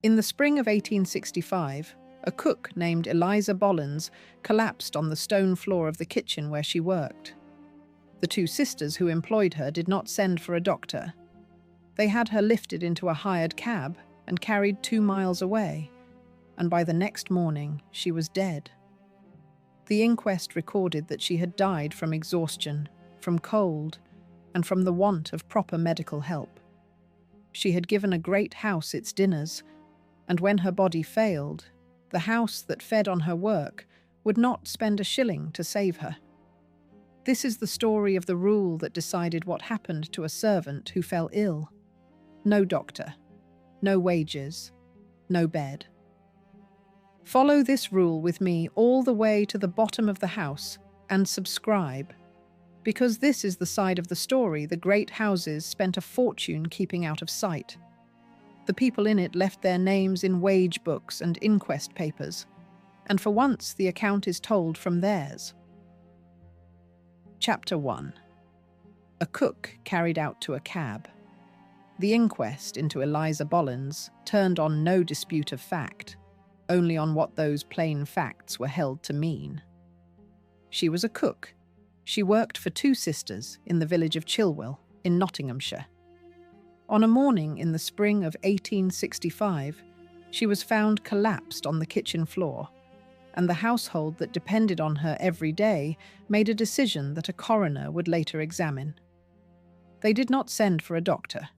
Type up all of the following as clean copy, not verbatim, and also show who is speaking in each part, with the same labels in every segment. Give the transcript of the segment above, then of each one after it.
Speaker 1: In the spring of 1865, a cook named Eliza Bollends collapsed on the stone floor of the kitchen where she worked. The two sisters who employed her did not send for a doctor. They had her lifted into a hired cab and carried 2 miles away, and by the next morning she was dead. The inquest recorded that she had died from exhaustion, from cold, and from the want of proper medical help. She had given a great house its dinners, and when her body failed, the house that fed on her work would not spend a shilling to save her. This is the story of the rule that decided what happened to a servant who fell ill. No doctor, no wages, no bed. Follow this rule with me all the way to the bottom of the house and subscribe, because this is the side of the story the great houses spent a fortune keeping out of sight. The people in it left their names in wage books and inquest papers, and for once the account is told from theirs. Chapter 1. A cook carried out to a cab. The inquest into Eliza Bollends turned on no dispute of fact, only on what those plain facts were held to mean. She was a cook. She worked for two sisters in the village of Chilwell, in Nottinghamshire. On a morning in the spring of 1865, she was found collapsed on the kitchen floor, and the household that depended on her every day made a decision that a coroner would later examine. They did not send for a doctor.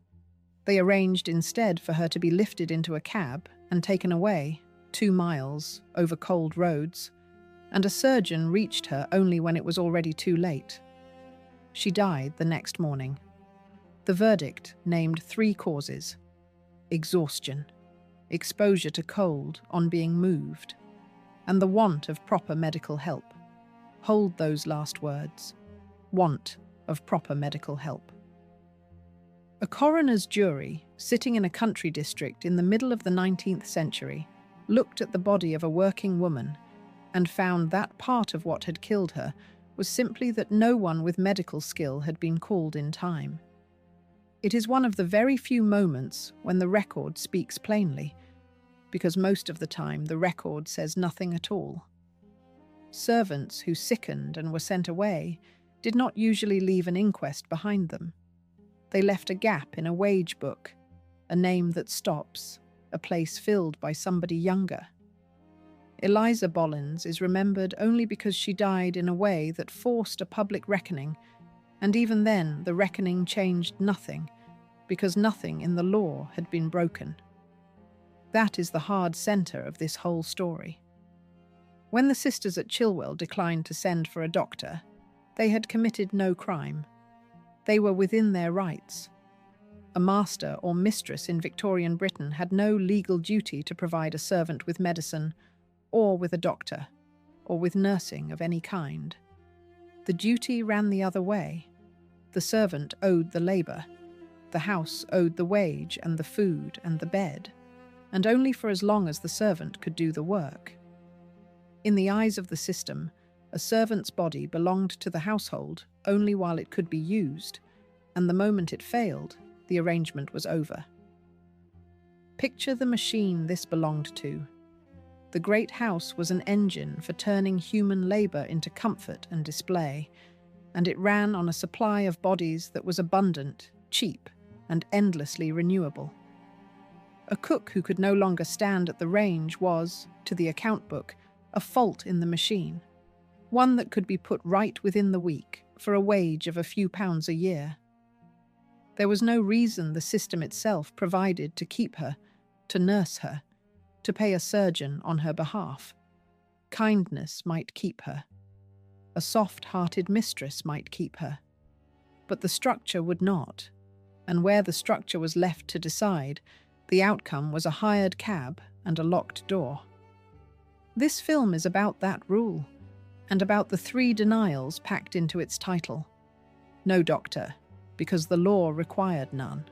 Speaker 1: They arranged instead for her to be lifted into a cab and taken away, 2 miles, over cold roads, and a surgeon reached her only when it was already too late. She died the next morning. The verdict named 3 causes: exhaustion, exposure to cold on being moved, and the want of proper medical help. Hold those last words: want of proper medical help. A coroner's jury, sitting in a country district in the middle of the 19th century, looked at the body of a working woman and found that part of what had killed her was simply that no one with medical skill had been called in time. It is one of the very few moments when the record speaks plainly, because most of the time the record says nothing at all. Servants who sickened and were sent away did not usually leave an inquest behind them. They left a gap in a wage book, a name that stops, a place filled by somebody younger. Eliza Bollends is remembered only because she died in a way that forced a public reckoning, and even then the reckoning changed nothing, because nothing in the law had been broken. That is the hard centre of this whole story. When the sisters at Chilwell declined to send for a doctor, they had committed no crime. They were within their rights. A master or mistress in Victorian Britain had no legal duty to provide a servant with medicine, or with a doctor, or with nursing of any kind. The duty ran the other way. The servant owed the labour. The house owed the wage and the food and the bed, and only for as long as the servant could do the work. In the eyes of the system, a servant's body belonged to the household only while it could be used, and the moment it failed, the arrangement was over. Picture the machine this belonged to. The great house was an engine for turning human labour into comfort and display, and it ran on a supply of bodies that was abundant, cheap, and endlessly renewable. A cook who could no longer stand at the range was, to the account book, a fault in the machine, one that could be put right within the week for a wage of a few pounds a year. There was no reason the system itself provided to keep her, to nurse her, to pay a surgeon on her behalf. Kindness might keep her. A soft-hearted mistress might keep her. But the structure would not, and where the structure was left to decide, the outcome was a hired cab and a locked door. This film is about that rule, and about the 3 denials packed into its title. No doctor, because the law required none.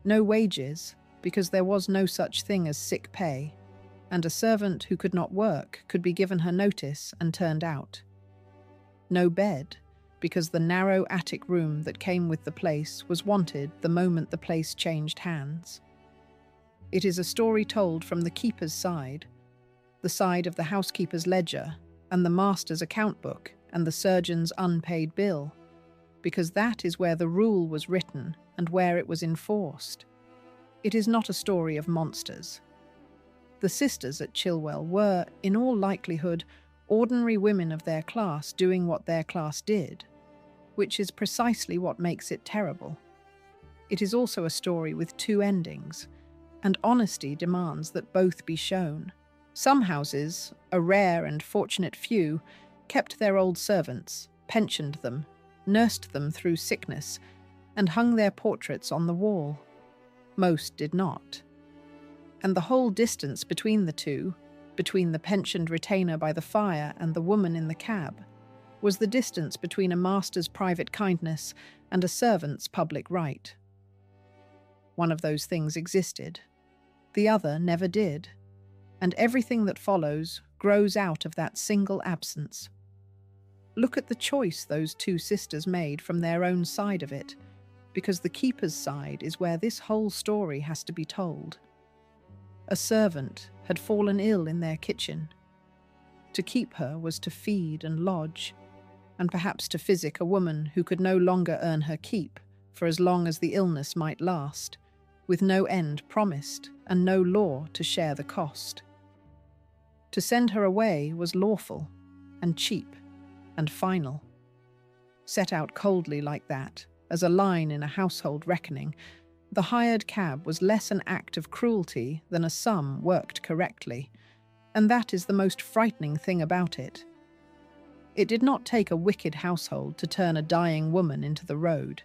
Speaker 1: No wages, because there was no such thing as sick pay, and a servant who could not work could be given her notice and turned out. No bed, because the narrow attic room that came with the place was wanted the moment the place changed hands. It is a story told from the keeper's side, the side of the housekeeper's ledger and the master's account book and the surgeon's unpaid bill, because that is where the rule was written and where it was enforced. It is not a story of monsters. The sisters at Chilwell were, in all likelihood, ordinary women of their class doing what their class did, which is precisely what makes it terrible. It is also a story with two endings, and honesty demands that both be shown. Some houses, a rare and fortunate few, kept their old servants, pensioned them, nursed them through sickness, and hung their portraits on the wall. Most did not. And the whole distance between the two, between the pensioned retainer by the fire and the woman in the cab, was the distance between a master's private kindness and a servant's public right. One of those things existed. The other never did. And everything that follows grows out of that single absence. Look at the choice those two sisters made from their own side of it, because the keeper's side is where this whole story has to be told. A servant had fallen ill in their kitchen. To keep her was to feed and lodge, and perhaps to physic a woman who could no longer earn her keep for as long as the illness might last, with no end promised and no law to share the cost. To send her away was lawful and cheap and final. Set out coldly like that, as a line in a household reckoning, the hired cab was less an act of cruelty than a sum worked correctly, and that is the most frightening thing about it. It did not take a wicked household to turn a dying woman into the road.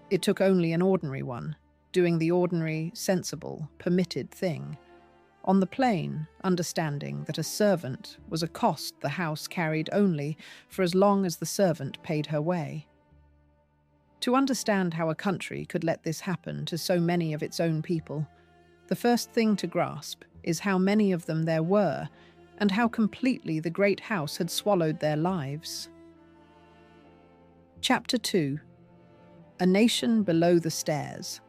Speaker 1: It took only an ordinary one, doing the ordinary, sensible, permitted thing, on the plain understanding that a servant was a cost the house carried only for as long as the servant paid her way. To understand how a country could let this happen to so many of its own people, the first thing to grasp is how many of them there were and how completely the great house had swallowed their lives. Chapter 2. A Nation Below the Stairs.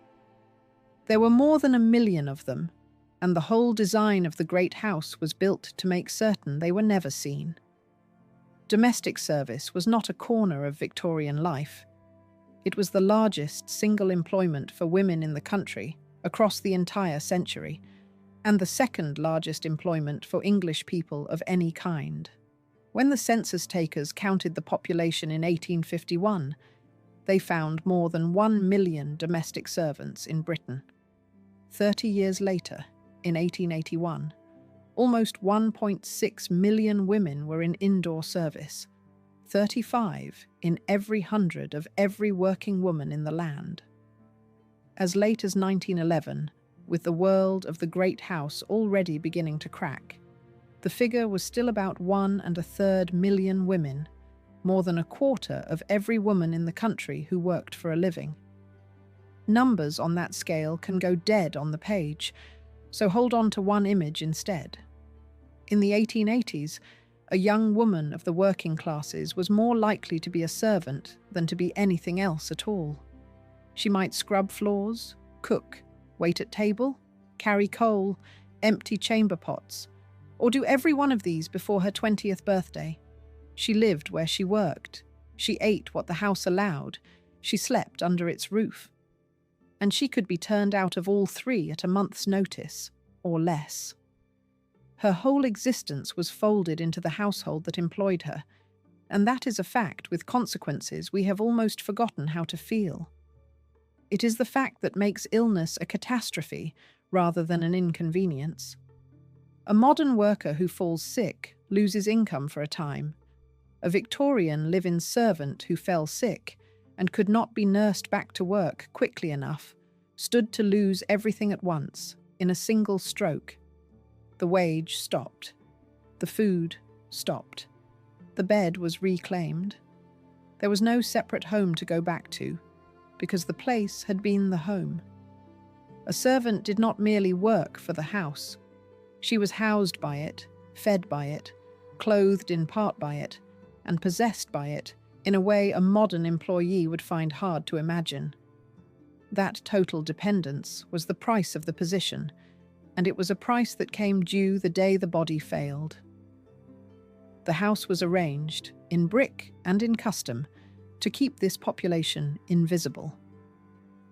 Speaker 1: There were more than 1 million of them, and the whole design of the great house was built to make certain they were never seen. Domestic service was not a corner of Victorian life. It was the largest single employment for women in the country across the entire century, and the second largest employment for English people of any kind. When the census takers counted the population in 1851, they found more than 1 million domestic servants in Britain. 30 years later, in 1881, almost 1.6 million women were in indoor service, 35 in every 100 of every working woman in the land. As late as 1911, with the world of the great house already beginning to crack, the figure was still about 1 1/3 million women, more than a quarter of every woman in the country who worked for a living. Numbers on that scale can go dead on the page, so hold on to one image instead. In the 1880s, a young woman of the working classes was more likely to be a servant than to be anything else at all. She might scrub floors, cook, wait at table, carry coal, empty chamber pots, or do every one of these before her 20th birthday. She lived where she worked. She ate what the house allowed. She slept under its roof. And she could be turned out of all three at a month's notice, or less. Her whole existence was folded into the household that employed her, and that is a fact with consequences we have almost forgotten how to feel. It is the fact that makes illness a catastrophe rather than an inconvenience. A modern worker who falls sick loses income for a time. A Victorian live-in servant who fell sick and could not be nursed back to work quickly enough stood to lose everything at once, in a single stroke. The wage stopped. The food stopped. The bed was reclaimed. There was no separate home to go back to, because the place had been the home. A servant did not merely work for the house. She was housed by it, fed by it, clothed in part by it, and possessed by it in a way a modern employee would find hard to imagine. That total dependence was the price of the position, and it was a price that came due the day the body failed. The house was arranged, in brick and in custom, to keep this population invisible.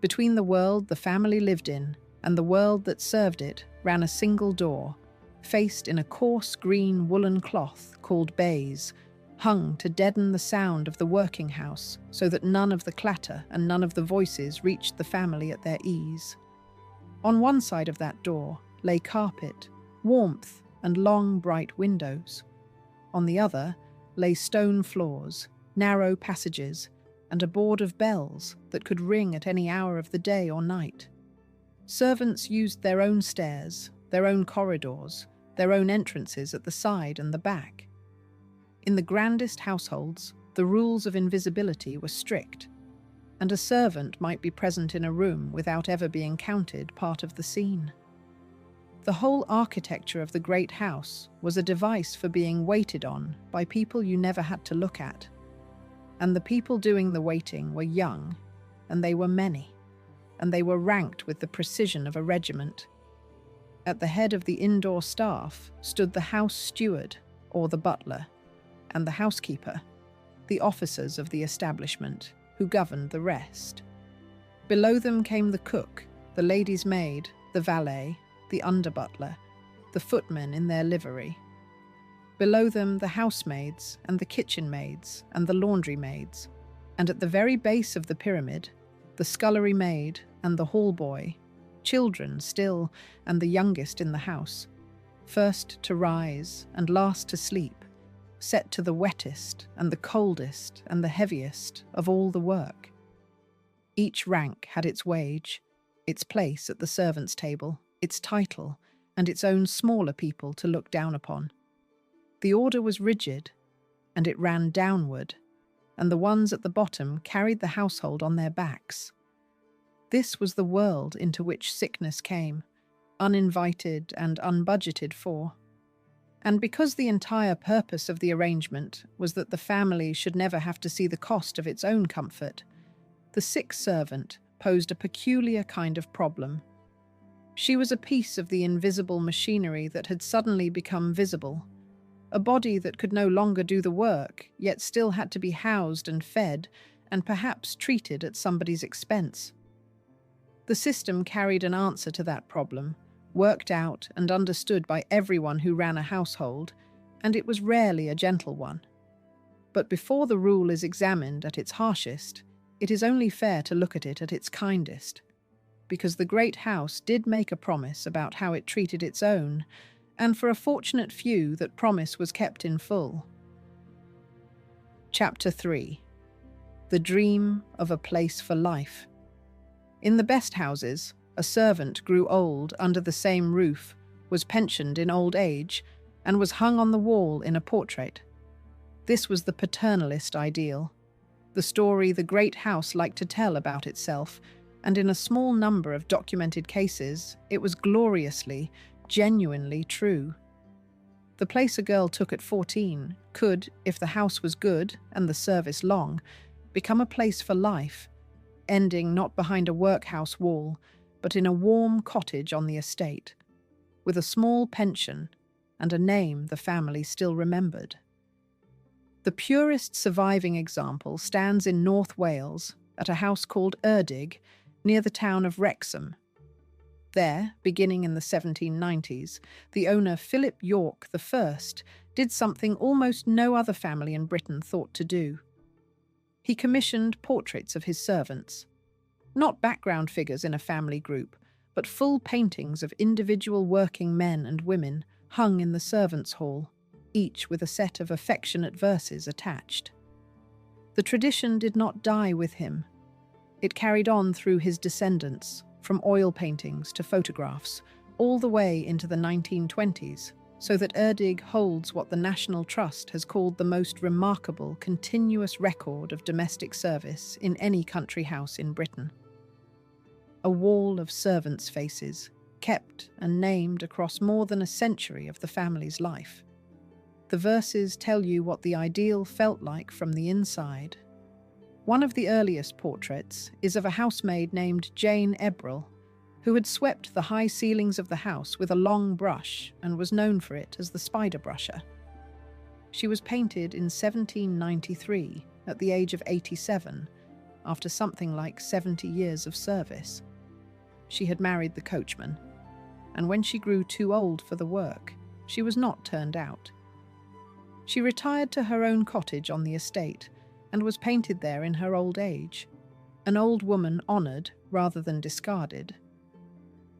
Speaker 1: Between the world the family lived in and the world that served it ran a single door, faced in a coarse green woolen cloth called baize, hung to deaden the sound of the working house so that none of the clatter and none of the voices reached the family at their ease. On one side of that door lay carpet, warmth, and long bright windows. On the other lay stone floors, narrow passages, and a board of bells that could ring at any hour of the day or night. Servants used their own stairs, their own corridors, their own entrances at the side and the back. In the grandest households, the rules of invisibility were strict, and a servant might be present in a room without ever being counted part of the scene. The whole architecture of the great house was a device for being waited on by people you never had to look at. And the people doing the waiting were young, and they were many, and they were ranked with the precision of a regiment. At the head of the indoor staff stood the house steward, or the butler, and the housekeeper, the officers of the establishment, who governed the rest. Below them came the cook, the lady's maid, the valet, the under-butler, the footmen in their livery. Below them the housemaids and the kitchen maids and the laundry maids, and at the very base of the pyramid, the scullery maid and the hall boy, children still and the youngest in the house, first to rise and last to sleep, set to the wettest and the coldest and the heaviest of all the work. Each rank had its wage, its place at the servants' table, its title, and its own smaller people to look down upon. The order was rigid, and it ran downward, and the ones at the bottom carried the household on their backs. This was the world into which sickness came, uninvited and unbudgeted for. And because the entire purpose of the arrangement was that the family should never have to see the cost of its own comfort, the sick servant posed a peculiar kind of problem. She was a piece of the invisible machinery that had suddenly become visible, a body that could no longer do the work, yet still had to be housed and fed, and perhaps treated at somebody's expense. The system carried an answer to that problem, worked out and understood by everyone who ran a household, and it was rarely a gentle one. But before the rule is examined at its harshest, it is only fair to look at it at its kindest, because the great house did make a promise about how it treated its own, and for a fortunate few that promise was kept in full. Chapter 3. The Dream of a Place for Life. In the best houses, a servant grew old under the same roof, was pensioned in old age, and was hung on the wall in a portrait. This was the paternalist ideal, the story the great house liked to tell about itself, and in a small number of documented cases, it was gloriously, genuinely true. The place a girl took at 14 could, if the house was good and the service long, become a place for life, ending not behind a workhouse wall, but in a warm cottage on the estate, with a small pension and a name the family still remembered. The purest surviving example stands in North Wales, at a house called Erddig, near the town of Wrexham. There, beginning in the 1790s, the owner Philip York I did something almost no other family in Britain thought to do. He commissioned portraits of his servants. Not background figures in a family group, but full paintings of individual working men and women hung in the servants' hall, each with a set of affectionate verses attached. The tradition did not die with him. It carried on through his descendants, from oil paintings to photographs, all the way into the 1920s, so that Erddig holds what the National Trust has called the most remarkable continuous record of domestic service in any country house in Britain. A wall of servants' faces, kept and named across more than a century of the family's life. The verses tell you what the ideal felt like from the inside. One of the earliest portraits is of a housemaid named Jane Ebrel, who had swept the high ceilings of the house with a long brush and was known for it as the spider brusher. She was painted in 1793 at the age of 87, after something like 70 years of service. She had married the coachman, and when she grew too old for the work, she was not turned out. She retired to her own cottage on the estate and was painted there in her old age, an old woman honoured rather than discarded.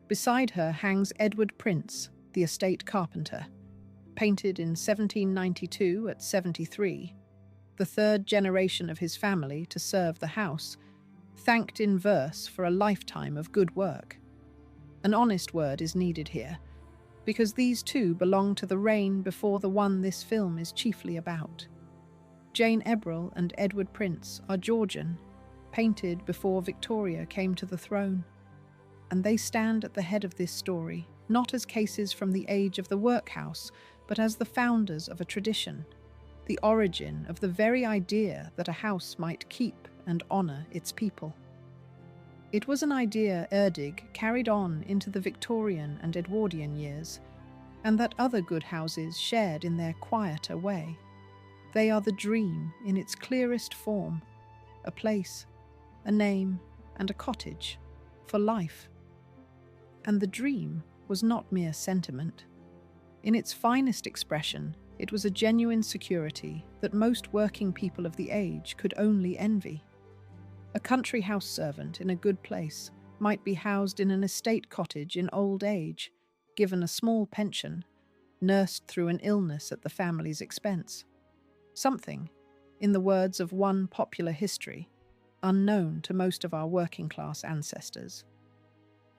Speaker 1: Beside her hangs Edward Prince, the estate carpenter, painted in 1792 at 73, the third generation of his family to serve the house, thanked in verse for a lifetime of good work. An honest word is needed here, because these two belong to the reign before the one this film is chiefly about. Jane Ebrel and Edward Prince are Georgian, painted before Victoria came to the throne, and they stand at the head of this story, not as cases from the age of the workhouse, but as the founders of a tradition, the origin of the very idea that a house might keep and honour its people. It was an idea Erddig carried on into the Victorian and Edwardian years, and that other good houses shared in their quieter way. They are the dream in its clearest form, a place, a name, and a cottage, for life. And the dream was not mere sentiment. In its finest expression, it was a genuine security that most working people of the age could only envy. A country house servant in a good place might be housed in an estate cottage in old age, given a small pension, nursed through an illness at the family's expense. Something, in the words of one popular history, unknown to most of our working-class ancestors.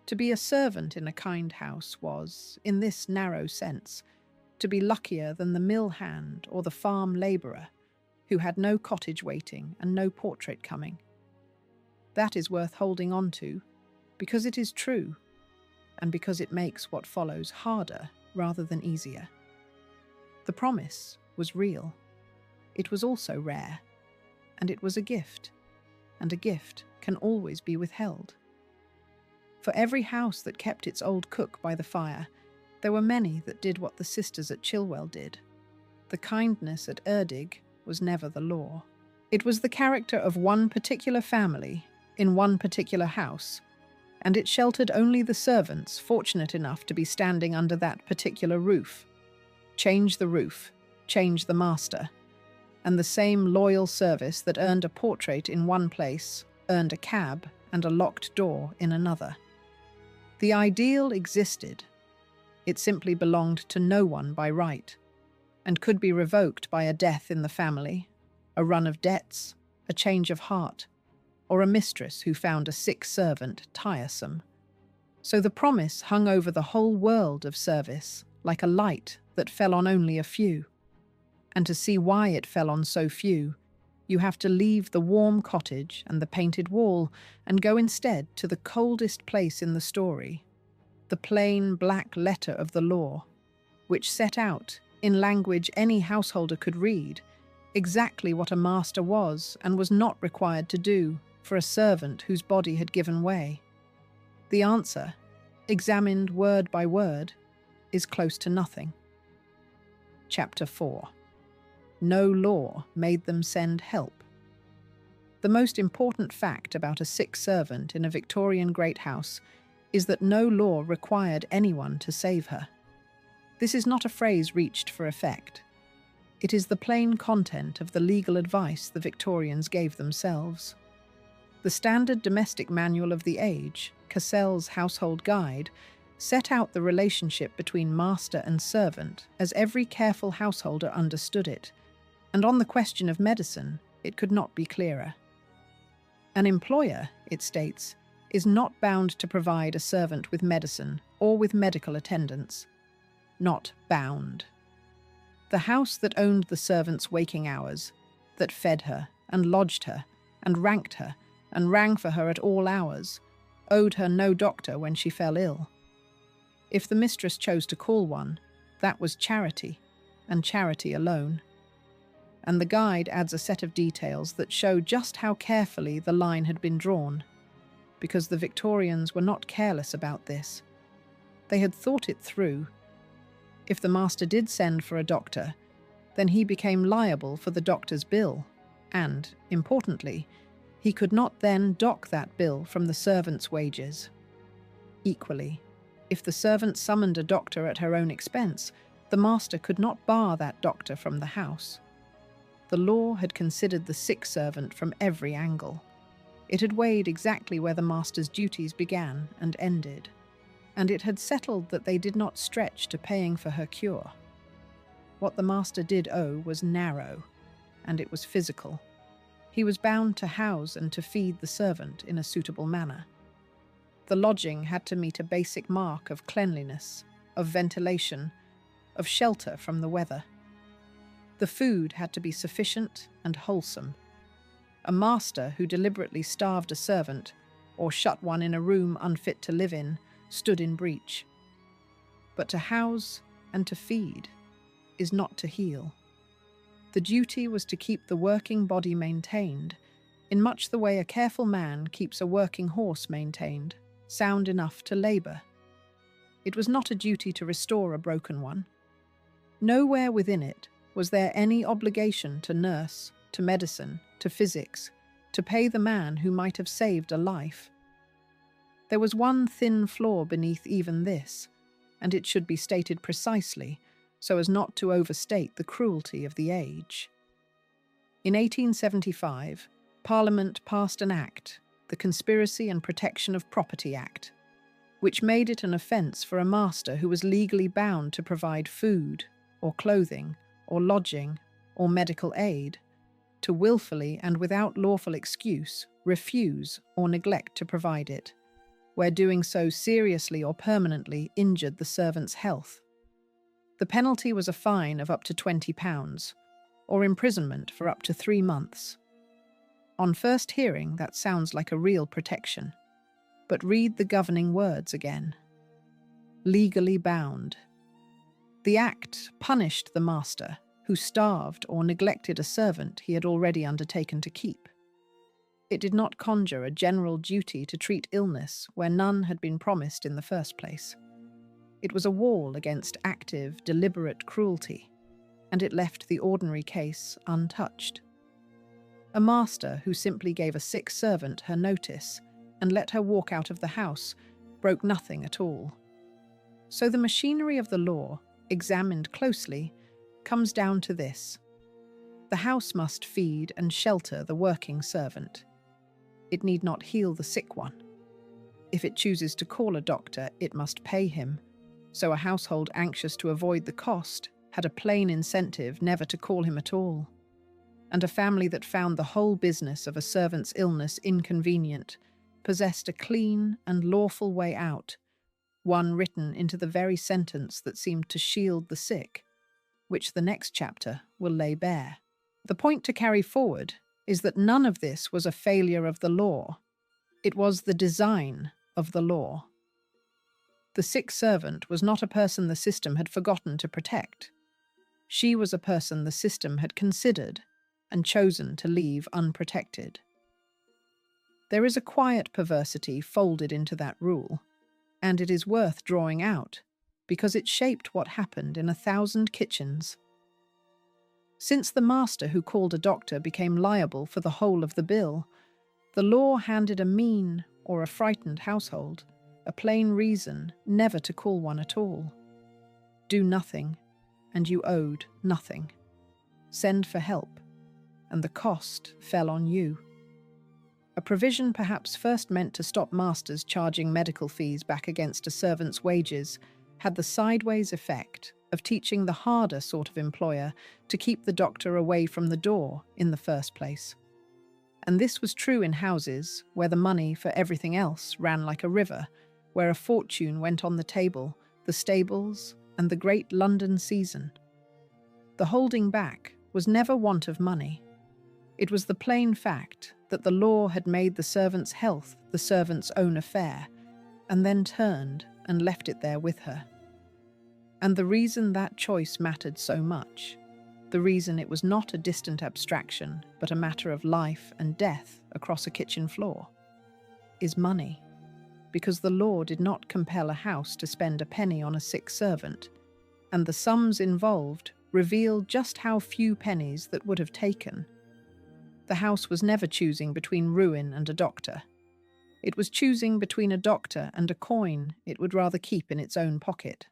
Speaker 1: To be a servant in a kind house was, in this narrow sense, to be luckier than the mill hand or the farm labourer, who had no cottage waiting and no portrait coming. That is worth holding on to, because it is true, and because it makes what follows harder rather than easier. The promise was real. It was also rare, and it was a gift, and a gift can always be withheld. For every house that kept its old cook by the fire, there were many that did what the sisters at Chilwell did. The kindness at Erddig was never the law. It was the character of one particular family in one particular house, and it sheltered only the servants fortunate enough to be standing under that particular roof. Change the roof, change the master, and the same loyal service that earned a portrait in one place earned a cab and a locked door in another. The ideal existed. It simply belonged to no one by right, and could be revoked by a death in the family, a run of debts, a change of heart, or a mistress who found a sick servant tiresome. So the promise hung over the whole world of service, like a light that fell on only a few. And to see why it fell on so few, you have to leave the warm cottage and the painted wall and go instead to the coldest place in the story, the plain black letter of the law, which set out, in language any householder could read, exactly what a master was and was not required to do for a servant whose body had given way. The answer, examined word by word, is close to nothing. Chapter 4. No law made them send help. The most important fact about a sick servant in a Victorian great house is that no law required anyone to save her. This is not a phrase reached for effect. It is the plain content of the legal advice the Victorians gave themselves. The standard domestic manual of the age, Cassell's Household Guide, set out the relationship between master and servant as every careful householder understood it, and on the question of medicine, it could not be clearer. An employer, it states, is not bound to provide a servant with medicine or with medical attendance. Not bound. The house that owned the servant's waking hours, that fed her and lodged her and ranked her and rang for her at all hours, owed her no doctor when she fell ill. If the mistress chose to call one, that was charity, and charity alone. And the guide adds a set of details that show just how carefully the line had been drawn. because the Victorians were not careless about this. They had thought it through. If the master did send for a doctor, then he became liable for the doctor's bill, and, importantly, he could not then dock that bill from the servant's wages. Equally, if the servant summoned a doctor at her own expense, the master could not bar that doctor from the house. The law had considered the sick servant from every angle. It had weighed exactly where the master's duties began and ended, and it had settled that they did not stretch to paying for her cure. What the master did owe was narrow, and it was physical. He was bound to house and to feed the servant in a suitable manner. The lodging had to meet a basic mark of cleanliness, of ventilation, of shelter from the weather. The food had to be sufficient and wholesome. A master who deliberately starved a servant, or shut one in a room unfit to live in, stood in breach. But to house and to feed is not to heal. The duty was to keep the working body maintained, in much the way a careful man keeps a working horse maintained, sound enough to labour. It was not a duty to restore a broken one. Nowhere within it was there any obligation to nurse, to medicine, to physics, to pay the man who might have saved a life. There was one thin flaw beneath even this, and it should be stated precisely, so as not to overstate the cruelty of the age. In 1875, Parliament passed an Act, the Conspiracy and Protection of Property Act, which made it an offence for a master who was legally bound to provide food, or clothing, or lodging, or medical aid, to wilfully and without lawful excuse refuse or neglect to provide it, where doing so seriously or permanently injured the servant's health. The penalty was a fine of up to £20, or imprisonment for up to 3 months. On first hearing, that sounds like a real protection. But read the governing words again. Legally bound. The Act punished the master who starved or neglected a servant he had already undertaken to keep. It did not conjure a general duty to treat illness where none had been promised in the first place. It was a wall against active, deliberate cruelty, and it left the ordinary case untouched. A master who simply gave a sick servant her notice and let her walk out of the house broke nothing at all. So the machinery of the law, examined closely, comes down to this. The house must feed and shelter the working servant. It need not heal the sick one. If it chooses to call a doctor, it must pay him, so a household anxious to avoid the cost had a plain incentive never to call him at all. And a family that found the whole business of a servant's illness inconvenient possessed a clean and lawful way out, one written into the very sentence that seemed to shield the sick, which the next chapter will lay bare. The point to carry forward is that none of this was a failure of the law. It was the design of the law. The sick servant was not a person the system had forgotten to protect. She was a person the system had considered and chosen to leave unprotected. There is a quiet perversity folded into that rule, and it is worth drawing out, because it shaped what happened in 1,000 kitchens. Since the master who called a doctor became liable for the whole of the bill, the law handed a mean or a frightened household a plain reason never to call one at all. Do nothing, and you owed nothing. Send for help, and the cost fell on you. A provision perhaps first meant to stop masters charging medical fees back against a servant's wages had the sideways effect of teaching the harder sort of employer to keep the doctor away from the door in the first place. And this was true in houses where the money for everything else ran like a river, where a fortune went on the table, the stables, and the great London season. The holding back was never want of money. It was the plain fact that the law had made the servant's health the servant's own affair, and then turned and left it there with her. And the reason that choice mattered so much, the reason it was not a distant abstraction, but a matter of life and death across a kitchen floor, is money, because the law did not compel a house to spend a penny on a sick servant, and the sums involved revealed just how few pennies that would have taken. The house was never choosing between ruin and a doctor. It was choosing between a doctor and a coin it would rather keep in its own pocket.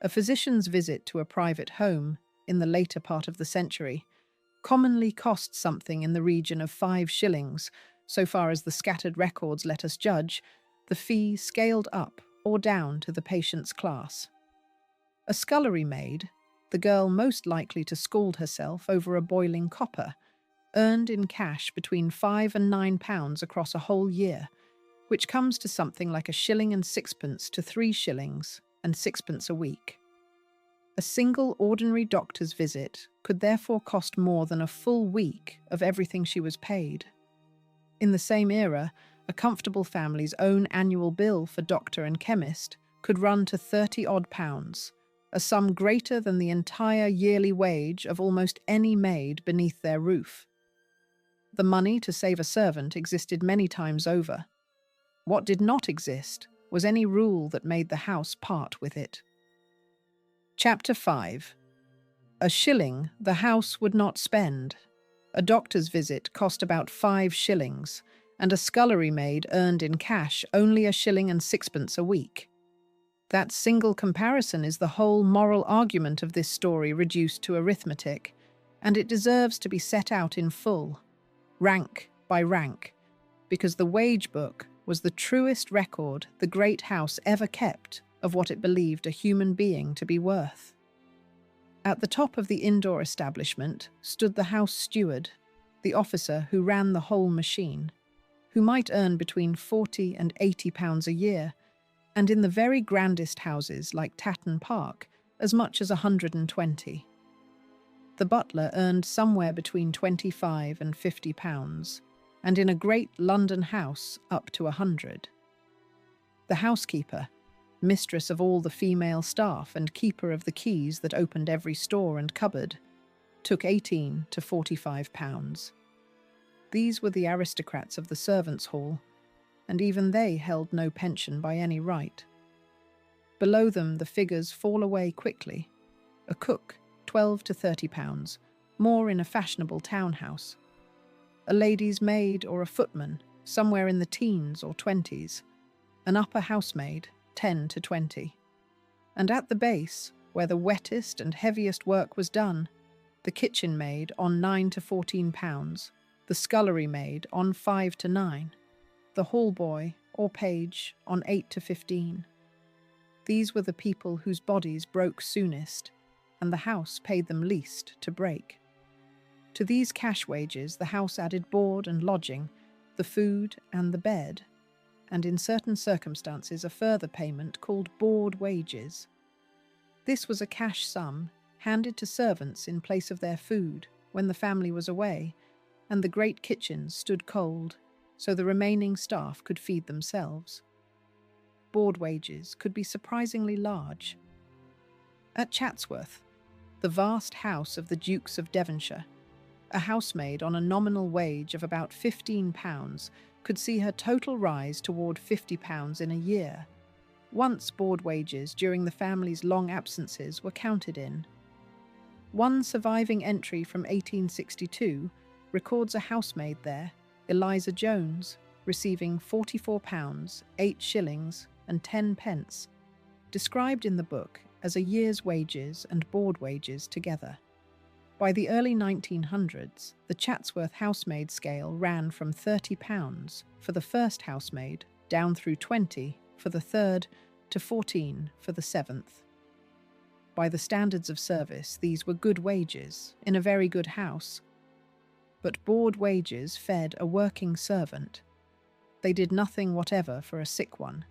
Speaker 1: A physician's visit to a private home in the later part of the century commonly cost something in the region of 5 shillings, so far as the scattered records let us judge, the fee scaled up or down to the patient's class. A scullery maid, the girl most likely to scald herself over a boiling copper, earned in cash between £5 and £9 across a whole year, which comes to something like 1.6 to 3 shillings and 6pence a week. A single ordinary doctor's visit could therefore cost more than a full week of everything she was paid. In the same era, a comfortable family's own annual bill for doctor and chemist could run to £30-odd, a sum greater than the entire yearly wage of almost any maid beneath their roof. The money to save a servant existed many times over. What did not exist was any rule that made the house part with it. Chapter 5. A shilling the house would not spend. A doctor's visit cost about 5 shillings, and a scullery maid earned in cash only 1.6 a week. That single comparison is the whole moral argument of this story reduced to arithmetic, and it deserves to be set out in full, rank by rank, because the wage book was the truest record the great house ever kept of what it believed a human being to be worth. At the top of the indoor establishment stood the house steward, the officer who ran the whole machine, who might earn between £40 and £80 a year, and in the very grandest houses like Tatton Park, as much as 120. The butler earned somewhere between £25 and £50, and in a great London house up to 100. The housekeeper, mistress of all the female staff and keeper of the keys that opened every store and cupboard, took £18 to £45. These were the aristocrats of the servants' hall, and even they held no pension by any right. Below them the figures fall away quickly. A cook, £12 to £30, more in a fashionable townhouse. A lady's maid or a footman, somewhere in the teens or 20s. An upper housemaid, 10 to 20. And at the base, where the wettest and heaviest work was done, the kitchen maid on £9 to £14, the scullery maid on £5 to £9, the hall boy or page on £8 to £15. These were the people whose bodies broke soonest, and the house paid them least to break. To these cash wages the house added board and lodging, the food and the bed, and in certain circumstances a further payment called board wages. This was a cash sum handed to servants in place of their food when the family was away, and the great kitchens stood cold, so the remaining staff could feed themselves. Board wages could be surprisingly large. At Chatsworth, the vast house of the Dukes of Devonshire, a housemaid on a nominal wage of about £15 could see her total rise toward £50 in a year. Once board wages during the family's long absences were counted in. One surviving entry from 1862 records a housemaid there, Eliza Jones, receiving £44, 8 shillings and 10 pence, described in the book as a year's wages and board wages together. By the early 1900s, the Chatsworth housemaid scale ran from £30 for the first housemaid down through 20 for the third to 14 for the seventh. By the standards of service, these were good wages in a very good house. But board wages fed a working servant. They did nothing whatever for a sick one,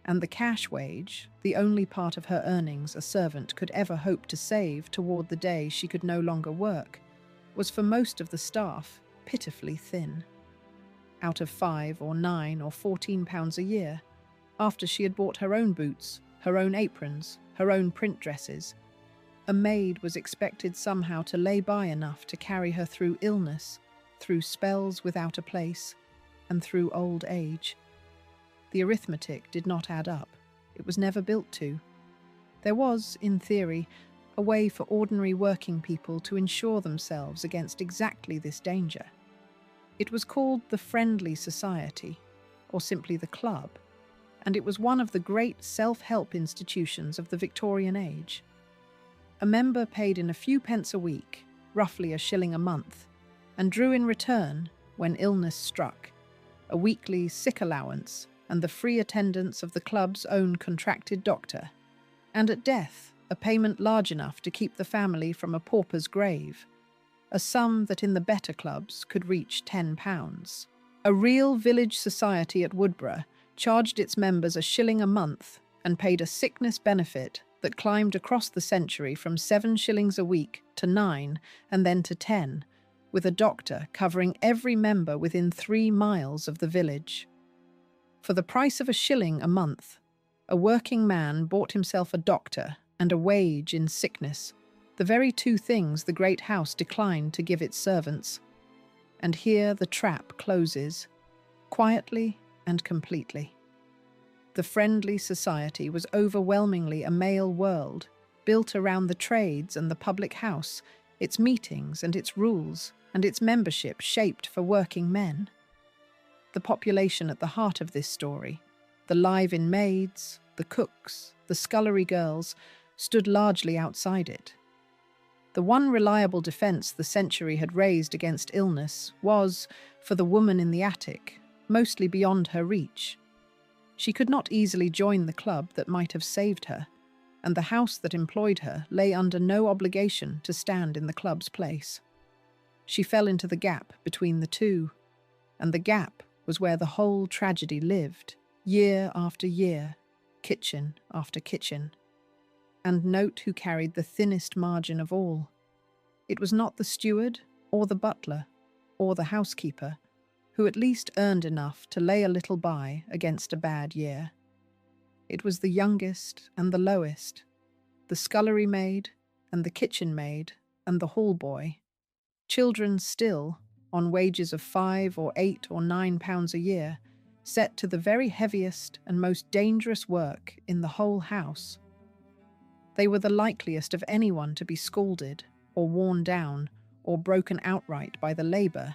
Speaker 1: and the cash wage, the only part of her earnings a servant could ever hope to save toward the day she could no longer work, was for most of the staff pitifully thin. Out of £5 or £9 or £14 a year, after she had bought her own boots, her own aprons, her own print dresses, a maid was expected somehow to lay by enough to carry her through illness, through spells without a place, and through old age. The arithmetic did not add up. It was never built to. There was, in theory, a way for ordinary working people to insure themselves against exactly this danger. It was called the Friendly Society, or simply the Club, and it was one of the great self-help institutions of the Victorian age. A member paid in a few pence a week, roughly a shilling a month, and drew in return, when illness struck, a weekly sick allowance and the free attendance of the club's own contracted doctor, and at death, a payment large enough to keep the family from a pauper's grave, a sum that in the better clubs could reach £10. A real village society at Woodborough charged its members a shilling a month and paid a sickness benefit that climbed across the century from 7 shillings a week to 9 and then to 10, with a doctor covering every member within 3 miles of the village. For the price of a shilling a month, a working man bought himself a doctor and a wage in sickness, the very two things the great house declined to give its servants. And here the trap closes, quietly and completely. The Friendly Society was overwhelmingly a male world, built around the trades and the public house, its meetings and its rules, and its membership shaped for working men. The population at the heart of this story, the live-in maids, the cooks, the scullery girls, stood largely outside it. The one reliable defense the century had raised against illness was, for the woman in the attic, mostly beyond her reach. She could not easily join the club that might have saved her, and the house that employed her lay under no obligation to stand in the club's place. She fell into the gap between the two, and the gap was where the whole tragedy lived, year after year, kitchen after kitchen. And note who carried the thinnest margin of all. It was not the steward, or the butler, or the housekeeper, who at least earned enough to lay a little by against a bad year. It was the youngest and the lowest, the scullery maid and the kitchen maid and the hall boy, children still, on wages of £5 or £8 or £9 a year, set to the very heaviest and most dangerous work in the whole house. They were the likeliest of anyone to be scalded, or worn down, or broken outright by the labour,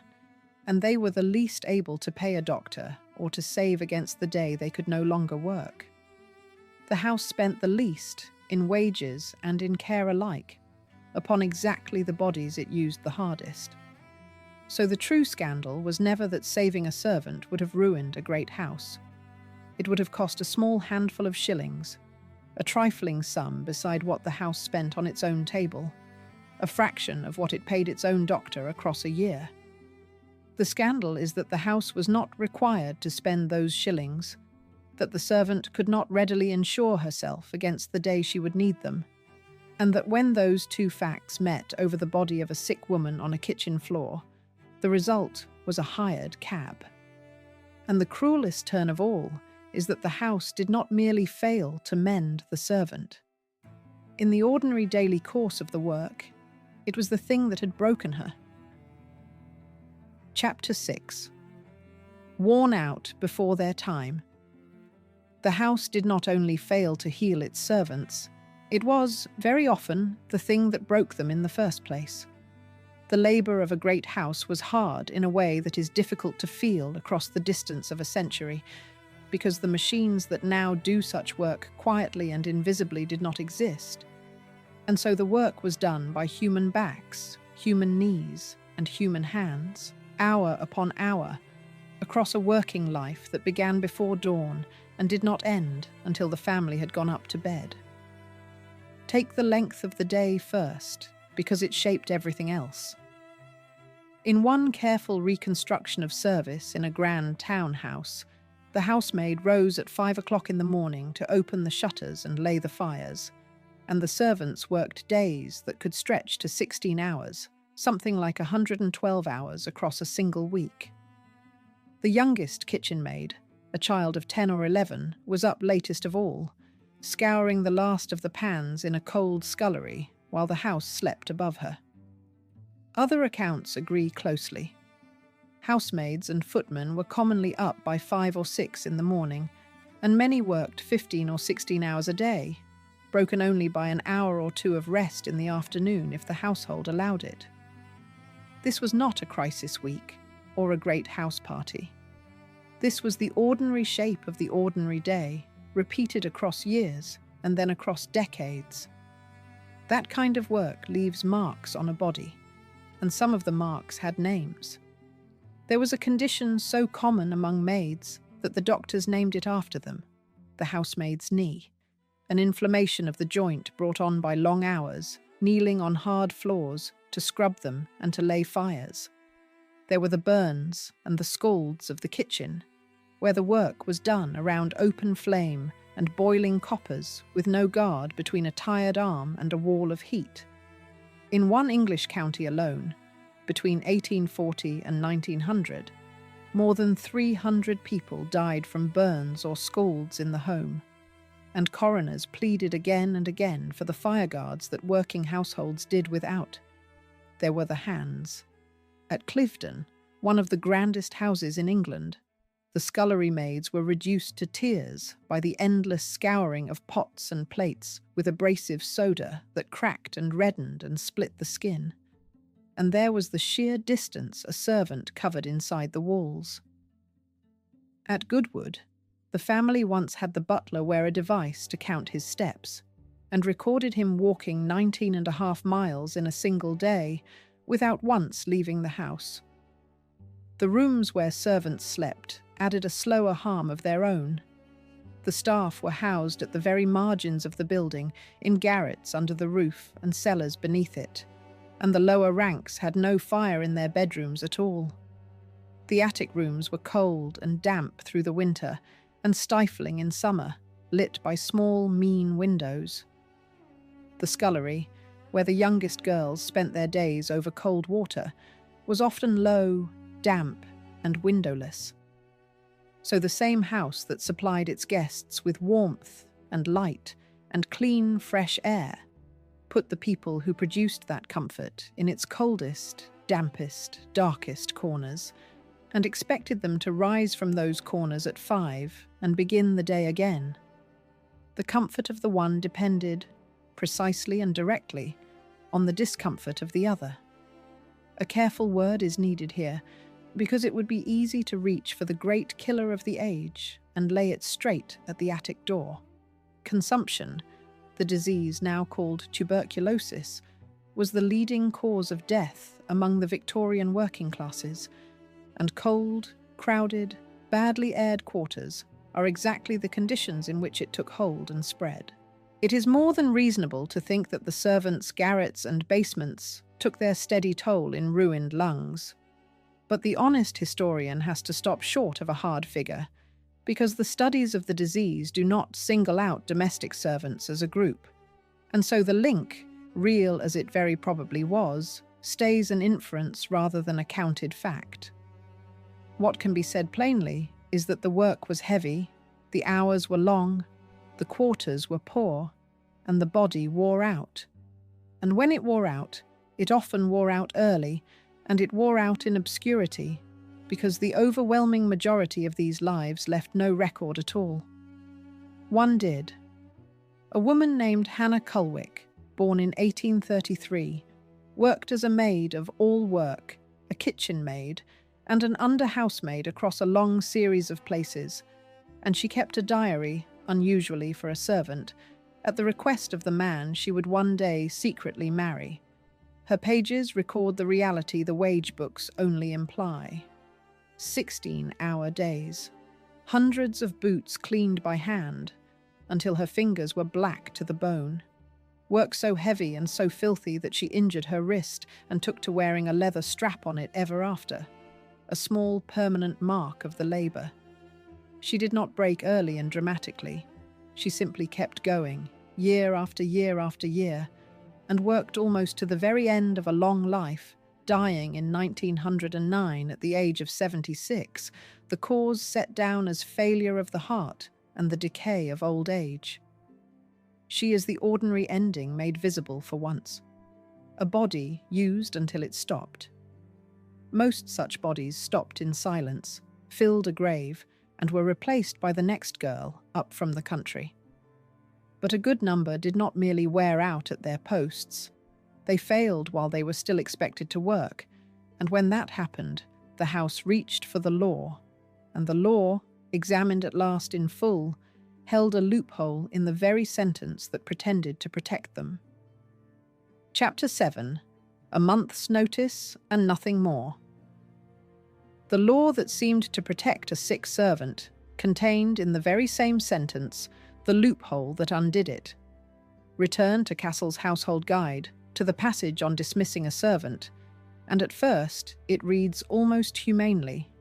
Speaker 1: and they were the least able to pay a doctor or to save against the day they could no longer work. The house spent the least, in wages and in care alike, upon exactly the bodies it used the hardest. So the true scandal was never that saving a servant would have ruined a great house. It would have cost a small handful of shillings, a trifling sum beside what the house spent on its own table, a fraction of what it paid its own doctor across a year. The scandal is that the house was not required to spend those shillings, that the servant could not readily insure herself against the day she would need them, and that when those two facts met over the body of a sick woman on a kitchen floor, the result was a hired cab. And the cruelest turn of all is that the house did not merely fail to mend the servant. In the ordinary daily course of the work, it was the thing that had broken her. Chapter 6. Worn out before their time. The house did not only fail to heal its servants, it was, very often, the thing that broke them in the first place. The labour of a great house was hard in a way that is difficult to feel across the distance of a century, because the machines that now do such work quietly and invisibly did not exist. And so the work was done by human backs, human knees, and human hands, hour upon hour, across a working life that began before dawn and did not end until the family had gone up to bed. Take the length of the day first, because it shaped everything else. In one careful reconstruction of service in a grand townhouse, the housemaid rose at 5 o'clock in the morning to open the shutters and lay the fires, and the servants worked days that could stretch to 16 hours, something like 112 hours across a single week. The youngest kitchen maid, a child of 10 or 11, was up latest of all, scouring the last of the pans in a cold scullery while the house slept above her. Other accounts agree closely. Housemaids and footmen were commonly up by 5 or 6 in the morning, and many worked 15 or 16 hours a day, broken only by an hour or two of rest in the afternoon if the household allowed it. This was not a crisis week or a great house party. This was the ordinary shape of the ordinary day, repeated across years and then across decades. That kind of work leaves marks on a body, and some of the marks had names. There was a condition so common among maids that the doctors named it after them, the housemaid's knee, an inflammation of the joint brought on by long hours, kneeling on hard floors to scrub them and to lay fires. There were the burns and the scalds of the kitchen, where the work was done around open flame and boiling coppers with no guard between a tired arm and a wall of heat. In one English county alone, between 1840 and 1900, more than 300 people died from burns or scalds in the home, and coroners pleaded again and again for the fireguards that working households did without. There were the hands. At Cliveden, one of the grandest houses in England, the scullery maids were reduced to tears by the endless scouring of pots and plates with abrasive soda that cracked and reddened and split the skin. And there was the sheer distance a servant covered inside the walls. At Goodwood, the family once had the butler wear a device to count his steps, and recorded him walking 19.5 miles in a single day without once leaving the house. The rooms where servants slept added a slower harm of their own. The staff were housed at the very margins of the building, in garrets under the roof and cellars beneath it, and the lower ranks had no fire in their bedrooms at all. The attic rooms were cold and damp through the winter, and stifling in summer, lit by small, mean windows. The scullery, where the youngest girls spent their days over cold water, was often low, damp, and windowless. So the same house that supplied its guests with warmth and light and clean, fresh air put the people who produced that comfort in its coldest, dampest, darkest corners, and expected them to rise from those corners at 5 and begin the day again. The comfort of the one depended, precisely and directly, on the discomfort of the other. A careful word is needed here, because it would be easy to reach for the great killer of the age and lay it straight at the attic door. Consumption, the disease now called tuberculosis, was the leading cause of death among the Victorian working classes, and cold, crowded, badly aired quarters are exactly the conditions in which it took hold and spread. It is more than reasonable to think that the servants' garrets and basements took their steady toll in ruined lungs. But the honest historian has to stop short of a hard figure, because the studies of the disease do not single out domestic servants as a group, and so the link, real as it very probably was, stays an inference rather than a counted fact. What can be said plainly is that the work was heavy, the hours were long, the quarters were poor, and the body wore out. And when it wore out, it often wore out early, and it wore out in obscurity, because the overwhelming majority of these lives left no record at all. One did. A woman named Hannah Culwick, born in 1833, worked as a maid of all work, a kitchen maid, and an under-housemaid across a long series of places, and she kept a diary, unusually for a servant, at the request of the man she would one day secretly marry. Her pages record the reality the wage books only imply. 16-hour days. Hundreds of boots cleaned by hand, until her fingers were black to the bone. Work so heavy and so filthy that she injured her wrist and took to wearing a leather strap on it ever after, a small permanent mark of the labour. She did not break early and dramatically. She simply kept going, year after year after year, and worked almost to the very end of a long life, dying in 1909 at the age of 76, the cause set down as failure of the heart and the decay of old age. She is the ordinary ending made visible for once. A body used until it stopped. Most such bodies stopped in silence, filled a grave, and were replaced by the next girl up from the country. But a good number did not merely wear out at their posts. They failed while they were still expected to work, and when that happened, the house reached for the law, and the law, examined at last in full, held a loophole in the very sentence that pretended to protect them. Chapter 7. A month's notice and nothing more. The law that seemed to protect a sick servant contained in the very same sentence the loophole that undid it. Return to Cassell's Household Guide, to the passage on dismissing a servant, and at first it reads almost humanely.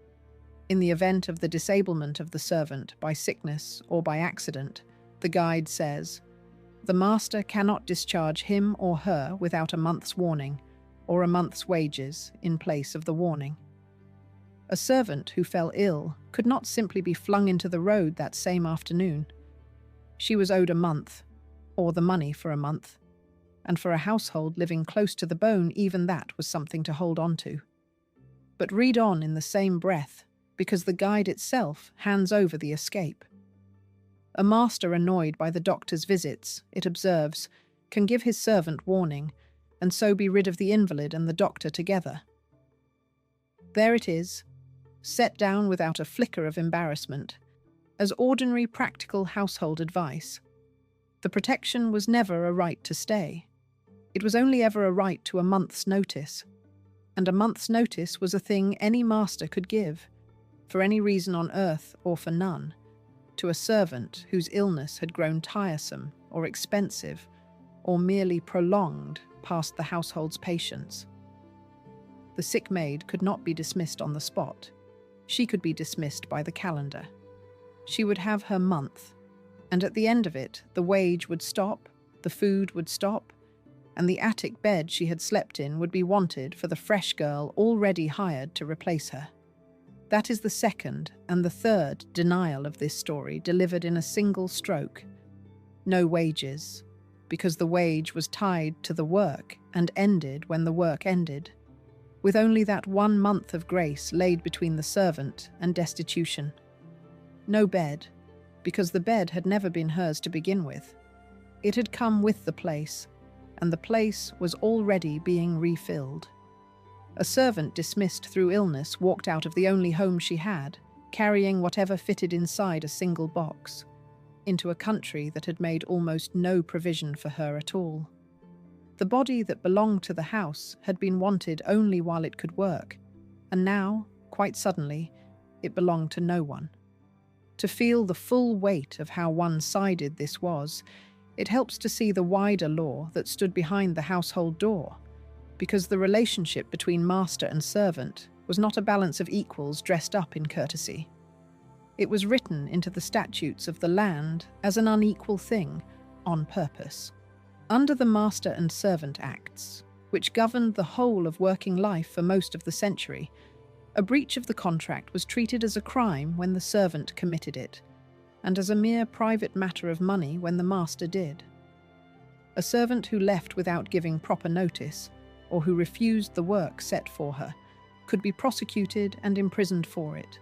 Speaker 1: In the event of the disablement of the servant by sickness or by accident, the guide says, "The master cannot discharge him or her without a month's warning, or a month's wages in place of the warning." A servant who fell ill could not simply be flung into the road that same afternoon. She was owed a month, or the money for a month, and for a household living close to the bone, even that was something to hold on to. But read on in the same breath, because the guide itself hands over the escape. A master annoyed by the doctor's visits, it observes, can give his servant warning, and so be rid of the invalid and the doctor together. There it is, set down without a flicker of embarrassment, as ordinary practical household advice. The protection was never a right to stay. It was only ever a right to a month's notice. And a month's notice was a thing any master could give, for any reason on earth or for none, to a servant whose illness had grown tiresome or expensive or merely prolonged past the household's patience. The sick maid could not be dismissed on the spot. She could be dismissed by the calendar. She would have her month, and at the end of it, the wage would stop, the food would stop, and the attic bed she had slept in would be wanted for the fresh girl already hired to replace her. That is the second and the third denial of this story delivered in a single stroke. No wages, because the wage was tied to the work and ended when the work ended, with only that 1 month of grace laid between the servant and destitution. No bed, because the bed had never been hers to begin with. It had come with the place, and the place was already being refilled. A servant dismissed through illness walked out of the only home she had, carrying whatever fitted inside a single box, into a country that had made almost no provision for her at all. The body that belonged to the house had been wanted only while it could work, and now, quite suddenly, it belonged to no one. To feel the full weight of how one-sided this was, it helps to see the wider law that stood behind the household door, because the relationship between master and servant was not a balance of equals dressed up in courtesy. It was written into the statutes of the land as an unequal thing, on purpose. Under the Master and Servant Acts, which governed the whole of working life for most of the century, a breach of the contract was treated as a crime when the servant committed it, and as a mere private matter of money when the master did. A servant who left without giving proper notice, or who refused the work set for her, could be prosecuted and imprisoned for it.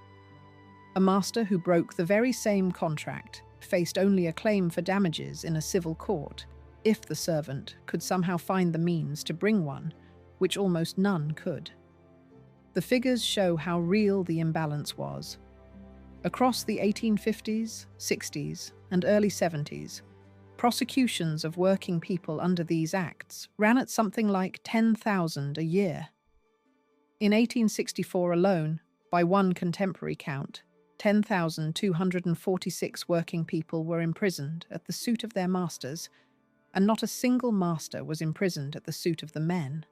Speaker 1: A master who broke the very same contract faced only a claim for damages in a civil court, if the servant could somehow find the means to bring one, which almost none could. The figures show how real the imbalance was. Across the 1850s, 60s, and early 70s, prosecutions of working people under these acts ran at something like 10,000 a year. In 1864 alone, by one contemporary count, 10,246 working people were imprisoned at the suit of their masters, and not a single master was imprisoned at the suit of the men.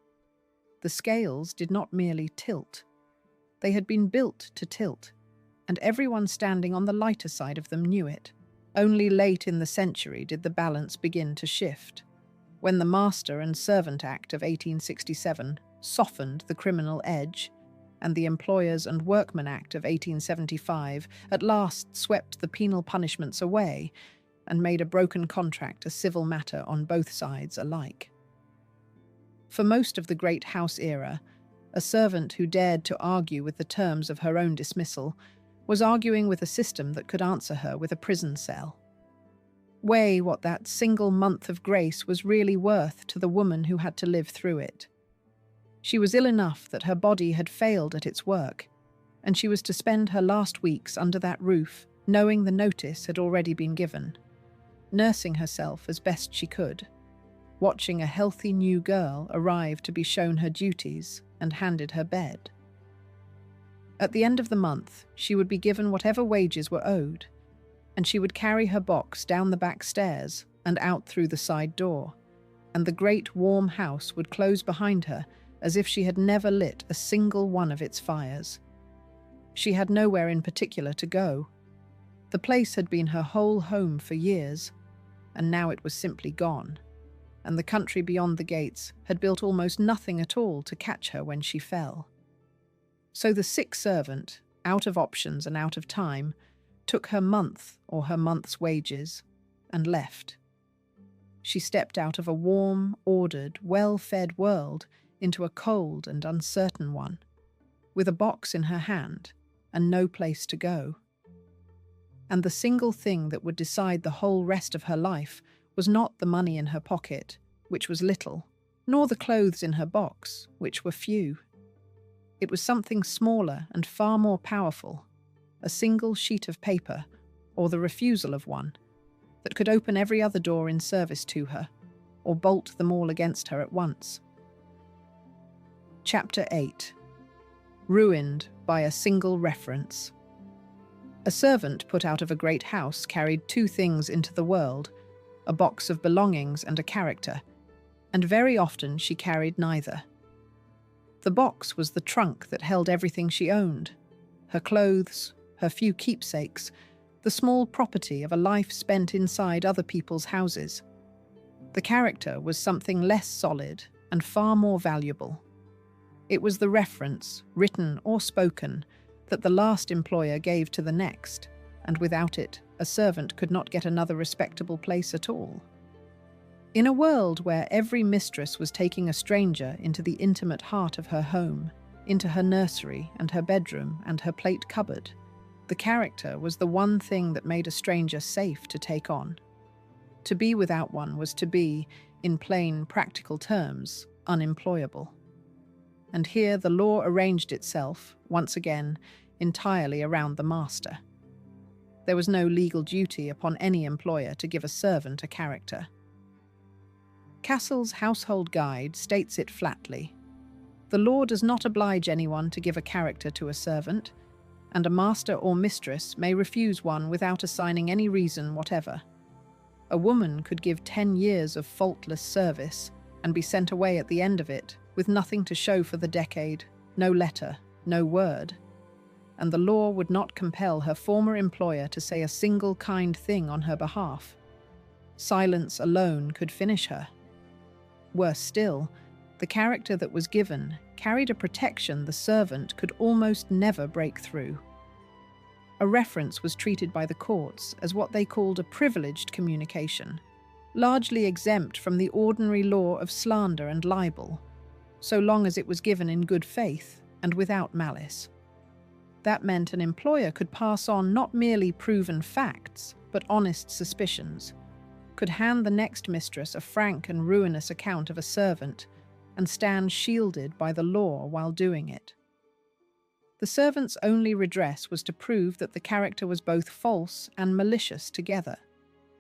Speaker 1: The scales did not merely tilt. They had been built to tilt, and everyone standing on the lighter side of them knew it. Only late in the century did the balance begin to shift, when the Master and Servant Act of 1867 softened the criminal edge, and the Employers and Workmen Act of 1875 at last swept the penal punishments away and made a broken contract a civil matter on both sides alike. For most of the Great House era, a servant who dared to argue with the terms of her own dismissal, was arguing with a system that could answer her with a prison cell. Weigh what that single month of grace was really worth to the woman who had to live through it. She was ill enough that her body had failed at its work, and she was to spend her last weeks under that roof, knowing the notice had already been given, nursing herself as best she could, watching a healthy new girl arrive to be shown her duties and handed her bed. At the end of the month, she would be given whatever wages were owed, and she would carry her box down the back stairs and out through the side door, and the great warm house would close behind her as if she had never lit a single one of its fires. She had nowhere in particular to go. The place had been her whole home for years, and now it was simply gone, and the country beyond the gates had built almost nothing at all to catch her when she fell. So the sick servant, out of options and out of time, took her month or her month's wages and left. She stepped out of a warm, ordered, well-fed world into a cold and uncertain one, with a box in her hand and no place to go. And the single thing that would decide the whole rest of her life was not the money in her pocket, which was little, nor the clothes in her box, which were few. It was something smaller and far more powerful, a single sheet of paper, or the refusal of one, that could open every other door in service to her, or bolt them all against her at once. Chapter 8. Ruined by a single reference. A servant put out of a great house carried two things into the world, a box of belongings and a character, and very often she carried neither. The box was the trunk that held everything she owned, her clothes, her few keepsakes, the small property of a life spent inside other people's houses. The character was something less solid and far more valuable. It was the reference, written or spoken, that the last employer gave to the next, and without it, a servant could not get another respectable place at all. In a world where every mistress was taking a stranger into the intimate heart of her home, into her nursery and her bedroom and her plate cupboard, the character was the one thing that made a stranger safe to take on. To be without one was to be, in plain, practical terms, unemployable. And here the law arranged itself, once again, entirely around the master. There was no legal duty upon any employer to give a servant a character. Cassell's Household Guide states it flatly. The law does not oblige anyone to give a character to a servant, and a master or mistress may refuse one without assigning any reason whatever. A woman could give 10 years of faultless service and be sent away at the end of it with nothing to show for the decade, no letter, no word. And the law would not compel her former employer to say a single kind thing on her behalf. Silence alone could finish her. Worse still, the character that was given carried a protection the servant could almost never break through. A reference was treated by the courts as what they called a privileged communication, largely exempt from the ordinary law of slander and libel, so long as it was given in good faith and without malice. That meant an employer could pass on not merely proven facts, but honest suspicions, could hand the next mistress a frank and ruinous account of a servant, and stand shielded by the law while doing it. The servant's only redress was to prove that the character was both false and malicious together,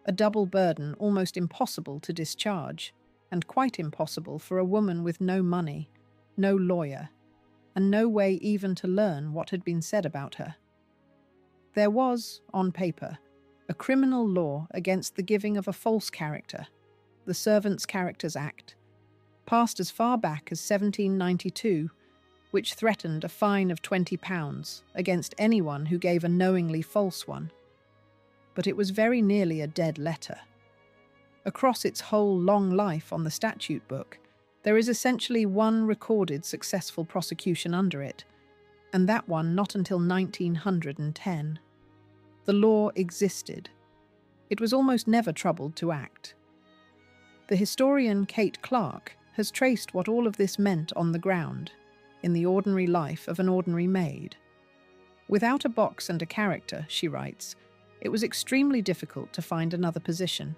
Speaker 1: a double burden almost impossible to discharge, and quite impossible for a woman with no money, no lawyer, and no way even to learn what had been said about her. There was, on paper, a criminal law against the giving of a false character, the Servants' Characters Act, passed as far back as 1792, which threatened a fine of £20 against anyone who gave a knowingly false one. But it was very nearly a dead letter. Across its whole long life on the statute book, there is essentially one recorded successful prosecution under it, and that one not until 1910. The law existed. It was almost never troubled to act. The historian Kate Clark has traced what all of this meant on the ground. in the ordinary life of an ordinary maid. Without a box and a character, she writes, it was extremely difficult to find another position,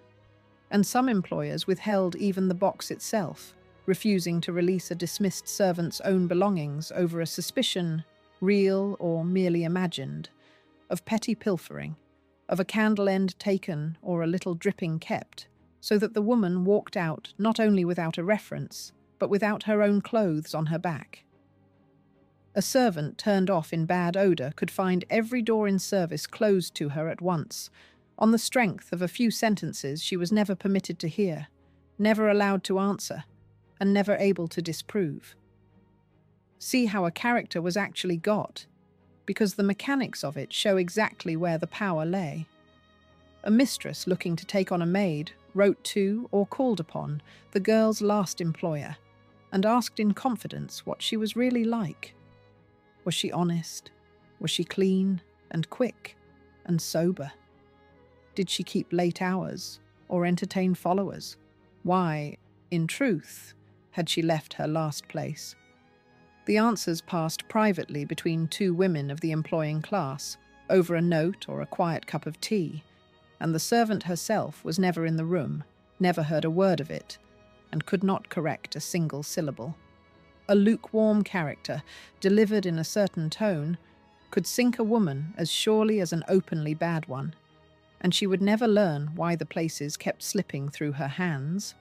Speaker 1: and some employers withheld even the box itself, refusing to release a dismissed servant's own belongings over a suspicion, real or merely imagined, of petty pilfering, of a candle end taken or a little dripping kept, so that the woman walked out not only without a reference, but without her own clothes on her back. A servant turned off in bad odour could find every door in service closed to her at once, on the strength of a few sentences she was never permitted to hear, never allowed to answer, and never able to disprove. See how a character was actually got, because the mechanics of it show exactly where the power lay. A mistress looking to take on a maid wrote to or called upon the girl's last employer and asked in confidence what she was really like. Was she honest? Was she clean and quick and sober? Did she keep late hours or entertain followers? Why, in truth, had she left her last place? The answers passed privately between two women of the employing class, over a note or a quiet cup of tea, and the servant herself was never in the room, never heard a word of it, and could not correct a single syllable. A lukewarm character, delivered in a certain tone, could sink a woman as surely as an openly bad one, and she would never learn why the places kept slipping through her hands.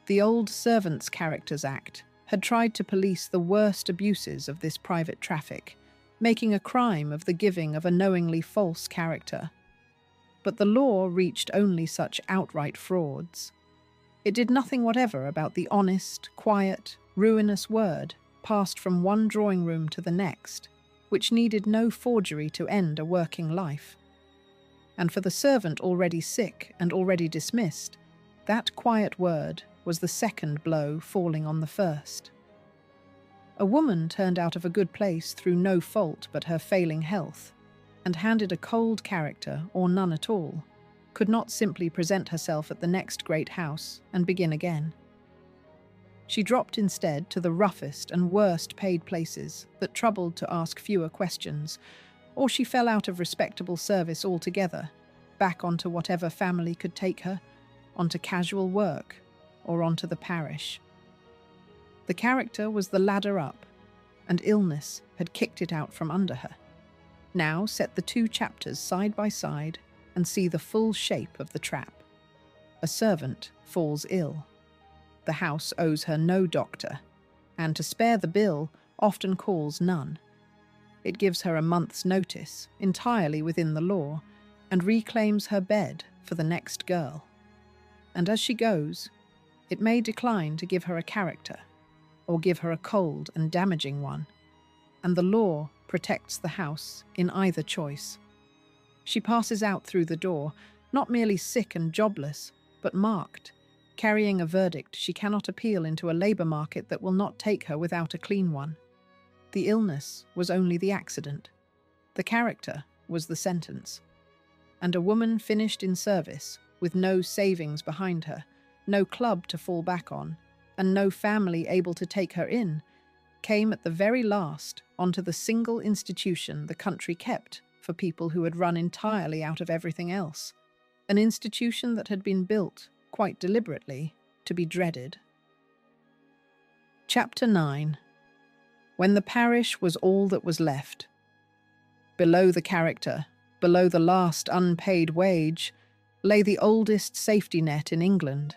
Speaker 1: The old Servants' Characters Act had tried to police the worst abuses of this private traffic, making a crime of the giving of a knowingly false character. But the law reached only such outright frauds. It did nothing whatever about the honest, quiet, ruinous word passed from one drawing room to the next, which needed no forgery to end a working life. And for the servant already sick and already dismissed, that quiet word was the second blow falling on the first. A woman turned out of a good place through no fault but her failing health, and handed a cold character or none at all, could not simply present herself at the next great house and begin again. She dropped instead to the roughest and worst paid places that troubled to ask fewer questions, or she fell out of respectable service altogether, back onto whatever family could take her, onto casual work, or onto the parish. The character was the ladder up, and illness had kicked it out from under her. Now set the two chapters side by side and see the full shape of the trap. A servant falls ill. The house owes her no doctor, and to spare the bill often calls none. It gives her a month's notice, entirely within the law, and reclaims her bed for the next girl. And as she goes, it may decline to give her a character, or give her a cold and damaging one, and the law protects the house in either choice. She passes out through the door, not merely sick and jobless, but marked, carrying a verdict she cannot appeal into a labour market that will not take her without a clean one. The illness was only the accident. The character was the sentence. And a woman finished in service, with no savings behind her, no club to fall back on, and no family able to take her in, came at the very last onto the single institution the country kept for people who had run entirely out of everything else, an institution that had been built, quite deliberately, to be dreaded. Chapter 9. When the parish was all that was left. Below the character, below the last unpaid wage, lay the oldest safety net in England,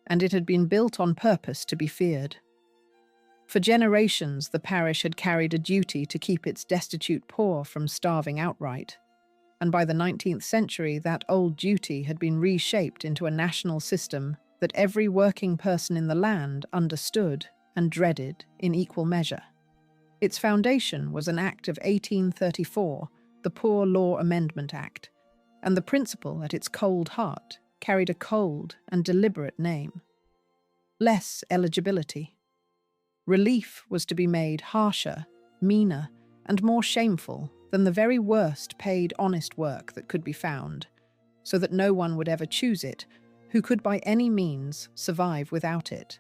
Speaker 1: and it had been built on purpose to be feared. For generations the parish had carried a duty to keep its destitute poor from starving outright, and by the 19th century that old duty had been reshaped into a national system that every working person in the land understood and dreaded in equal measure. Its foundation was an Act of 1834, the Poor Law Amendment Act, and the principle at its cold heart carried a cold and deliberate name. Less eligibility. Relief was to be made harsher, meaner, and more shameful than the very worst paid honest work that could be found, so that no one would ever choose it who could by any means survive without it.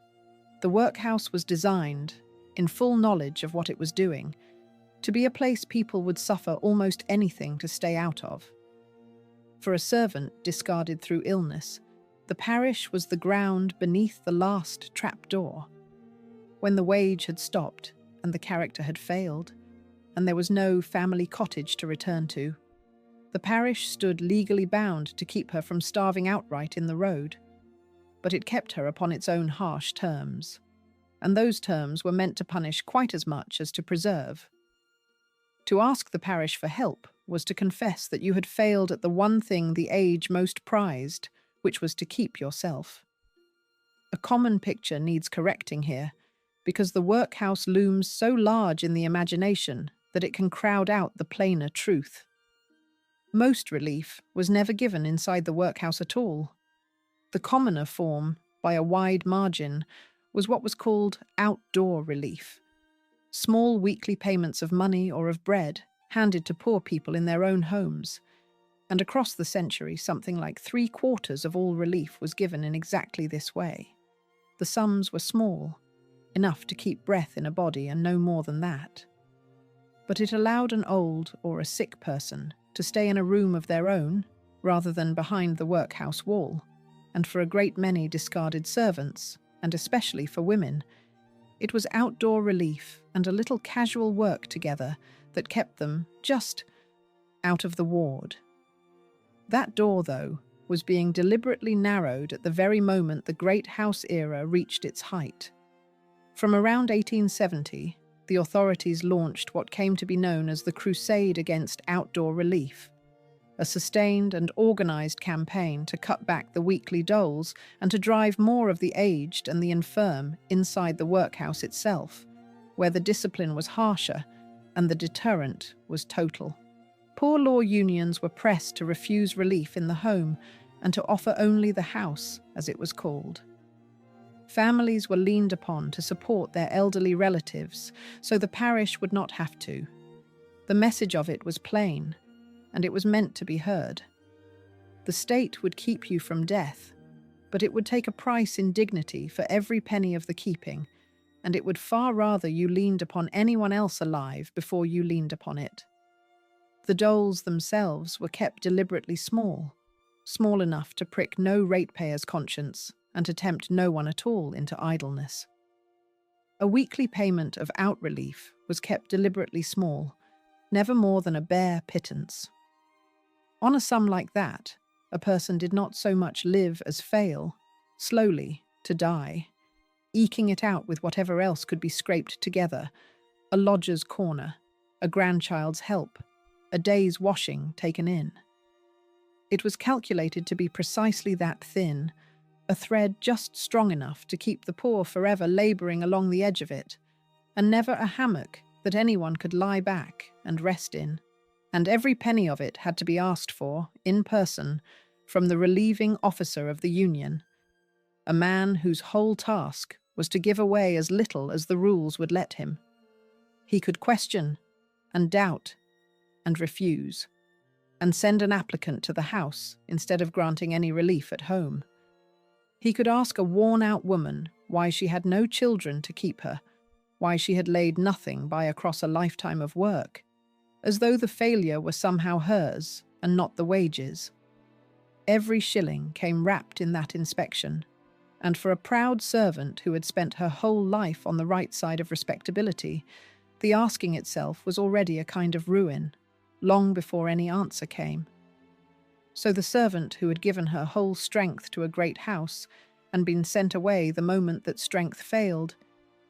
Speaker 1: The workhouse was designed, in full knowledge of what it was doing, to be a place people would suffer almost anything to stay out of. For a servant discarded through illness, the parish was the ground beneath the last trapdoor. When the wage had stopped and the character had failed, and there was no family cottage to return to, the parish stood legally bound to keep her from starving outright in the road. But it kept her upon its own harsh terms, and those terms were meant to punish quite as much as to preserve. To ask the parish for help was to confess that you had failed at the one thing the age most prized, which was to keep yourself. A common picture needs correcting here, because the workhouse looms so large in the imagination that it can crowd out the plainer truth. Most relief was never given inside the workhouse at all. The commoner form, by a wide margin, was what was called outdoor relief. Small weekly payments of money or of bread handed to poor people in their own homes. And across the century, something like 3/4 of all relief was given in exactly this way. The sums were small, enough to keep breath in a body and no more than that. But it allowed an old or a sick person to stay in a room of their own, rather than behind the workhouse wall, and for a great many discarded servants, and especially for women, it was outdoor relief and a little casual work together that kept them just out of the ward. That door, though, was being deliberately narrowed at the very moment the Great House era reached its height. From around 1870, the authorities launched what came to be known as the Crusade Against Outdoor Relief, a sustained and organised campaign to cut back the weekly doles and to drive more of the aged and the infirm inside the workhouse itself, where the discipline was harsher and the deterrent was total. Poor law unions were pressed to refuse relief in the home and to offer only the house, as it was called. Families were leaned upon to support their elderly relatives, so the parish would not have to. The message of it was plain, and it was meant to be heard. The state would keep you from death, but it would take a price in dignity for every penny of the keeping, and it would far rather you leaned upon anyone else alive before you leaned upon it. The doles themselves were kept deliberately small enough to prick no ratepayer's conscience and to tempt no one at all into idleness. A weekly payment of out relief was kept deliberately small, never more than a bare pittance. On a sum like that, a person did not so much live as fail, slowly, to die, eking it out with whatever else could be scraped together, a lodger's corner, a grandchild's help, a day's washing taken in. It was calculated to be precisely that thin, a thread just strong enough to keep the poor forever labouring along the edge of it, and never a hammock that anyone could lie back and rest in, and every penny of it had to be asked for, in person, from the relieving officer of the union, a man whose whole task was to give away as little as the rules would let him. He could question, and doubt, and refuse, and send an applicant to the house instead of granting any relief at home. He could ask a worn-out woman why she had no children to keep her, why she had laid nothing by across a lifetime of work, as though the failure were somehow hers and not the wages. Every shilling came wrapped in that inspection, and for a proud servant who had spent her whole life on the right side of respectability, the asking itself was already a kind of ruin, long before any answer came. So the servant who had given her whole strength to a great house and been sent away the moment that strength failed,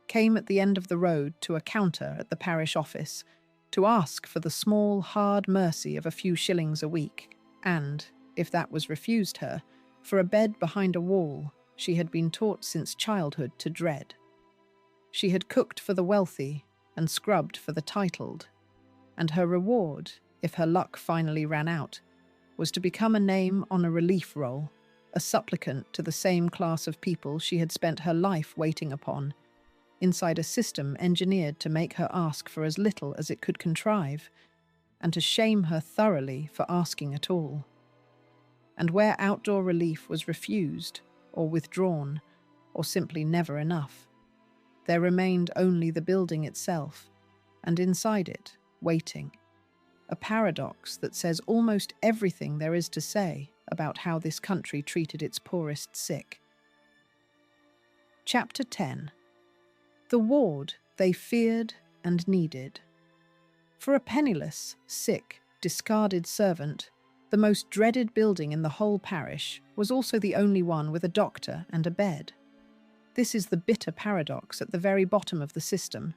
Speaker 1: came at the end of the road to a counter at the parish office to ask for the small, hard mercy of a few shillings a week, and, if that was refused her, for a bed behind a wall she had been taught since childhood to dread. She had cooked for the wealthy and scrubbed for the titled, and her reward, if her luck finally ran out, was to become a name on a relief roll, a supplicant to the same class of people she had spent her life waiting upon, inside a system engineered to make her ask for as little as it could contrive, and to shame her thoroughly for asking at all. And where outdoor relief was refused, or withdrawn, or simply never enough, There remained only the building itself, and inside it, waiting. A paradox that says almost everything there is to say about how this country treated its poorest sick. Chapter 10. The ward they feared and needed. For a penniless, sick, discarded servant, the most dreaded building in the whole parish was also the only one with a doctor and a bed. This is the bitter paradox at the very bottom of the system,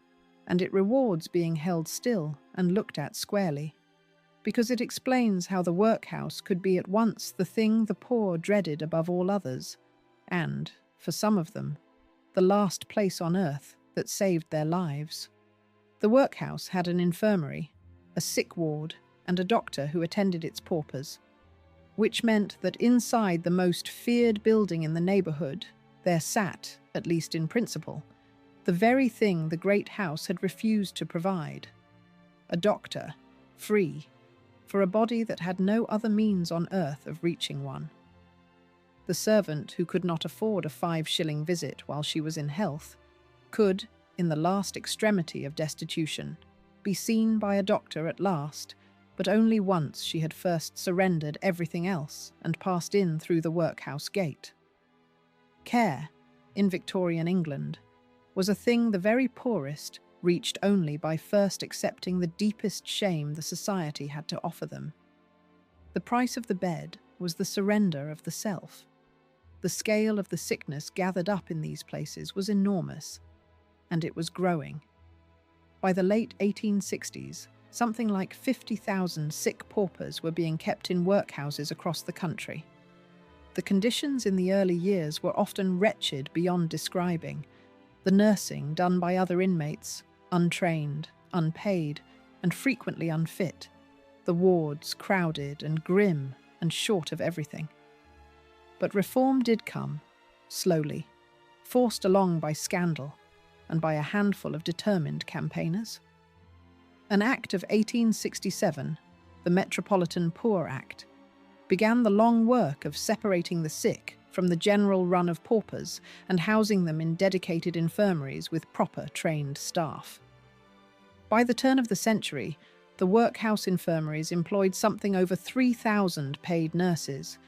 Speaker 1: and it rewards being held still and looked at squarely, because it explains how the workhouse could be at once the thing the poor dreaded above all others, and, for some of them, the last place on earth that saved their lives. The workhouse had an infirmary, a sick ward, and a doctor who attended its paupers, which meant that inside the most feared building in the neighbourhood there sat, at least in principle, the very thing the great house had refused to provide: a doctor, free, for a body that had no other means on earth of reaching one. The servant who could not afford a 5-shilling visit while she was in health could, in the last extremity of destitution, be seen by a doctor at last, but only once she had first surrendered everything else and passed in through the workhouse gate. Care, in Victorian England, was a thing the very poorest reached only by first accepting the deepest shame the society had to offer them. The price of the bed was the surrender of the self. The scale of the sickness gathered up in these places was enormous, and it was growing. By the late 1860s, something like 50,000 sick paupers were being kept in workhouses across the country. The conditions in the early years were often wretched beyond describing. The nursing done by other inmates, untrained, unpaid, and frequently unfit. The wards crowded and grim and short of everything. But reform did come, slowly, forced along by scandal and by a handful of determined campaigners. An act of 1867, the Metropolitan Poor Act, began the long work of separating the sick from the general run of paupers and housing them in dedicated infirmaries with proper trained staff. By the turn of the century, the workhouse infirmaries employed something over 3,000 paid nurses,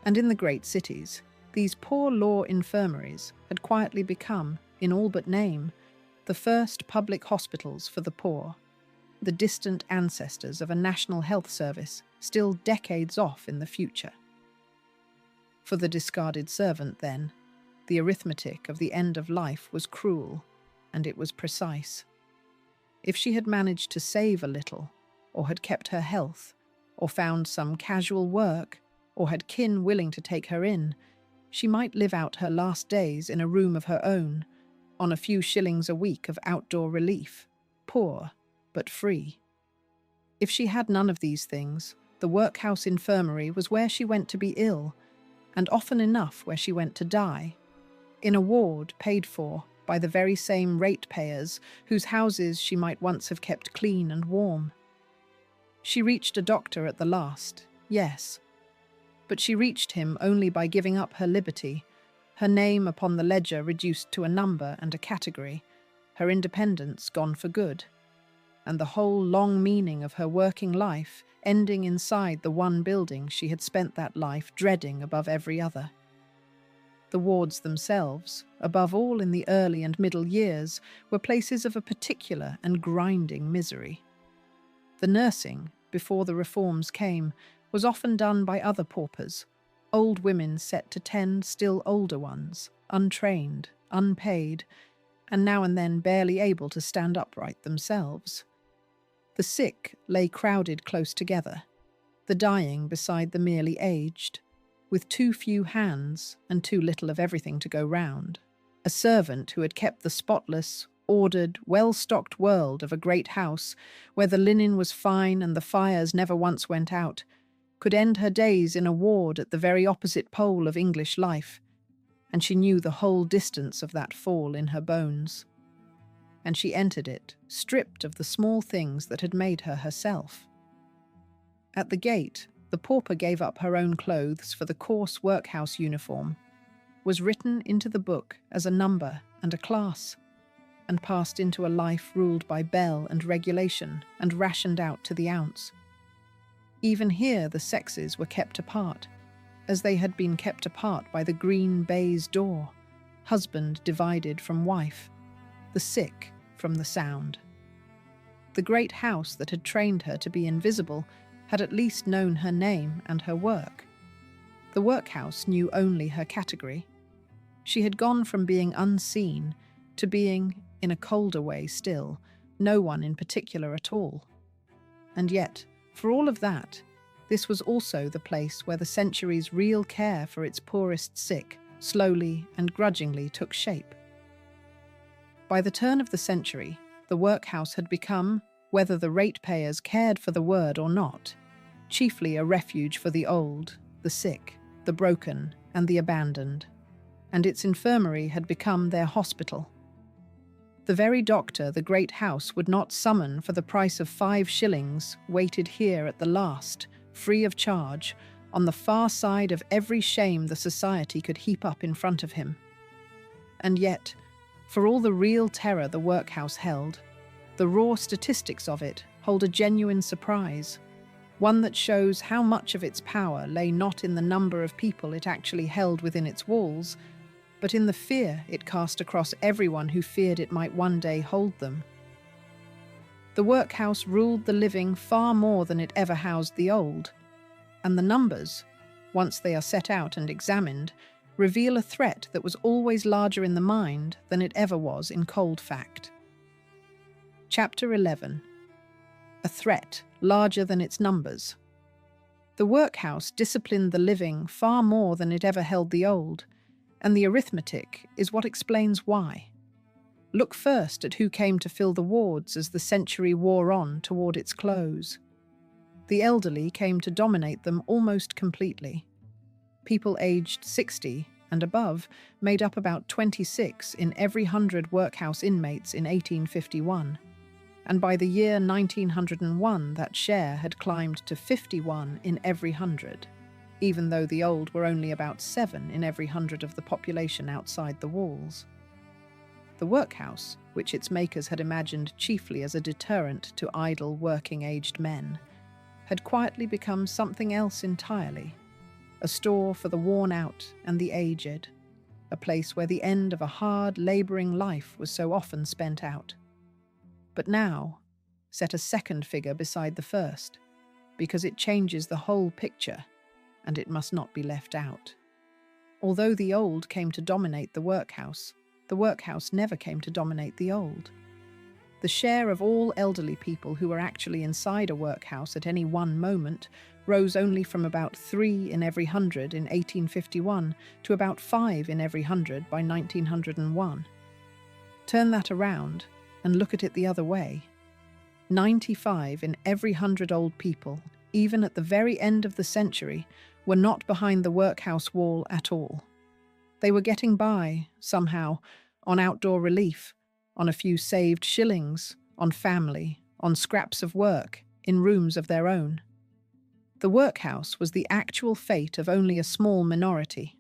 Speaker 1: and in the great cities, these poor law infirmaries had quietly become, in all but name, the first public hospitals for the poor, the distant ancestors of a national health service still decades off in the future. For the discarded servant, then, the arithmetic of the end of life was cruel, and it was precise. If she had managed to save a little, or had kept her health, or found some casual work, or had kin willing to take her in, she might live out her last days in a room of her own, on a few shillings a week of outdoor relief, poor but free. If she had none of these things, the workhouse infirmary was where she went to be ill, and often enough where she went to die, in a ward paid for by the very same ratepayers whose houses she might once have kept clean and warm. She reached a doctor at the last, yes, but she reached him only by giving up her liberty, her name upon the ledger reduced to a number and a category, her independence gone for good, and the whole long meaning of her working life ending inside the one building she had spent that life dreading above every other. The wards themselves, above all in the early and middle years, were places of a particular and grinding misery. The nursing, before the reforms came, was often done by other paupers, old women set to tend still older ones, untrained, unpaid, and now and then barely able to stand upright themselves. The sick lay crowded close together, the dying beside the merely aged, with too few hands and too little of everything to go round. A servant who had kept the spotless, ordered, well-stocked world of a great house, where the linen was fine and the fires never once went out, could end her days in a ward at the very opposite pole of English life, and she knew the whole distance of that fall in her bones. And she entered it, stripped of the small things that had made her herself. At the gate, the pauper gave up her own clothes for the coarse workhouse uniform, was written into the book as a number and a class. and passed into a life ruled by bell and regulation and rationed out to the ounce. Even here the sexes were kept apart, as they had been kept apart by the green baize door, husband divided from wife, the sick from the sound. The great house that had trained her to be invisible had at least known her name and her work. The workhouse knew only her category. She had gone from being unseen to being, in a colder way still, no one in particular at all. And yet, for all of that, this was also the place where the century's real care for its poorest sick slowly and grudgingly took shape. By the turn of the century, the workhouse had become, whether the ratepayers cared for the word or not, chiefly a refuge for the old, the sick, the broken, and the abandoned, and its infirmary had become their hospital. The very doctor the great house would not summon for the price of 5 shillings waited here at the last, free of charge, on the far side of every shame the society could heap up in front of him. And yet, for all the real terror the workhouse held, the raw statistics of it hold a genuine surprise, one that shows how much of its power lay not in the number of people it actually held within its walls, but in the fear it cast across everyone who feared it might one day hold them. The workhouse ruled the living far more than it ever housed the old, and the numbers, once they are set out and examined, reveal a threat that was always larger in the mind than it ever was in cold fact. Chapter 11. A threat larger than its numbers. The workhouse disciplined the living far more than it ever held the old, and the arithmetic is what explains why. Look first at who came to fill the wards as the century wore on toward its close. The elderly came to dominate them almost completely. People aged 60 and above made up about 26 in every 100 workhouse inmates in 1851, and by the year 1901 that share had climbed to 51 in every 100, even though the old were only about 7 in every 100 of the population outside the walls. The workhouse, which its makers had imagined chiefly as a deterrent to idle working-aged men, had quietly become something else entirely, a store for the worn-out and the aged, a place where the end of a hard, labouring life was so often spent out. But now, set a second figure beside the first, because it changes the whole picture, and it must not be left out. Although the old came to dominate the workhouse never came to dominate the old. The share of all elderly people who were actually inside a workhouse at any one moment rose only from about 3 in every 100 in 1851 to about 5 in every 100 by 1901. Turn that around and look at it the other way. 95 in every 100 old people, even at the very end of the century, were not behind the workhouse wall at all. They were getting by, somehow, on outdoor relief, on a few saved shillings, on family, on scraps of work, in rooms of their own. The workhouse was the actual fate of only a small minority,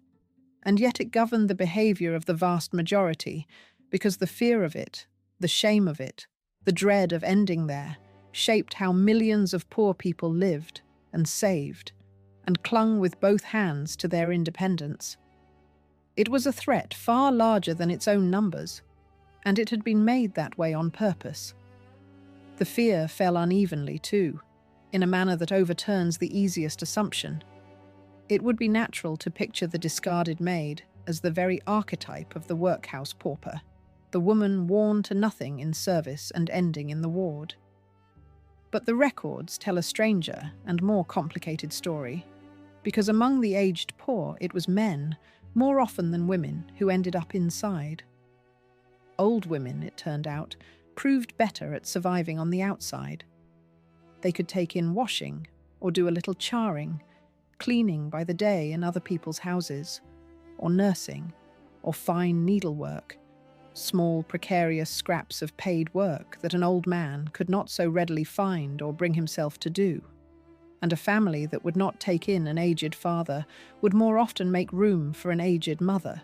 Speaker 1: and yet it governed the behaviour of the vast majority, because the fear of it, the shame of it, the dread of ending there, shaped how millions of poor people lived and saved, and clung with both hands to their independence. It was a threat far larger than its own numbers, and it had been made that way on purpose. The fear fell unevenly, too, in a manner that overturns the easiest assumption. It would be natural to picture the discarded maid as the very archetype of the workhouse pauper, the woman worn to nothing in service and ending in the ward. But the records tell a stranger and more complicated story, because among the aged poor it was men, more often than women, who ended up inside. Old women, it turned out, proved better at surviving on the outside. They could take in washing, or do a little charring, cleaning by the day in other people's houses, or nursing, or fine needlework, small precarious scraps of paid work that an old man could not so readily find or bring himself to do. And a family that would not take in an aged father would more often make room for an aged mother,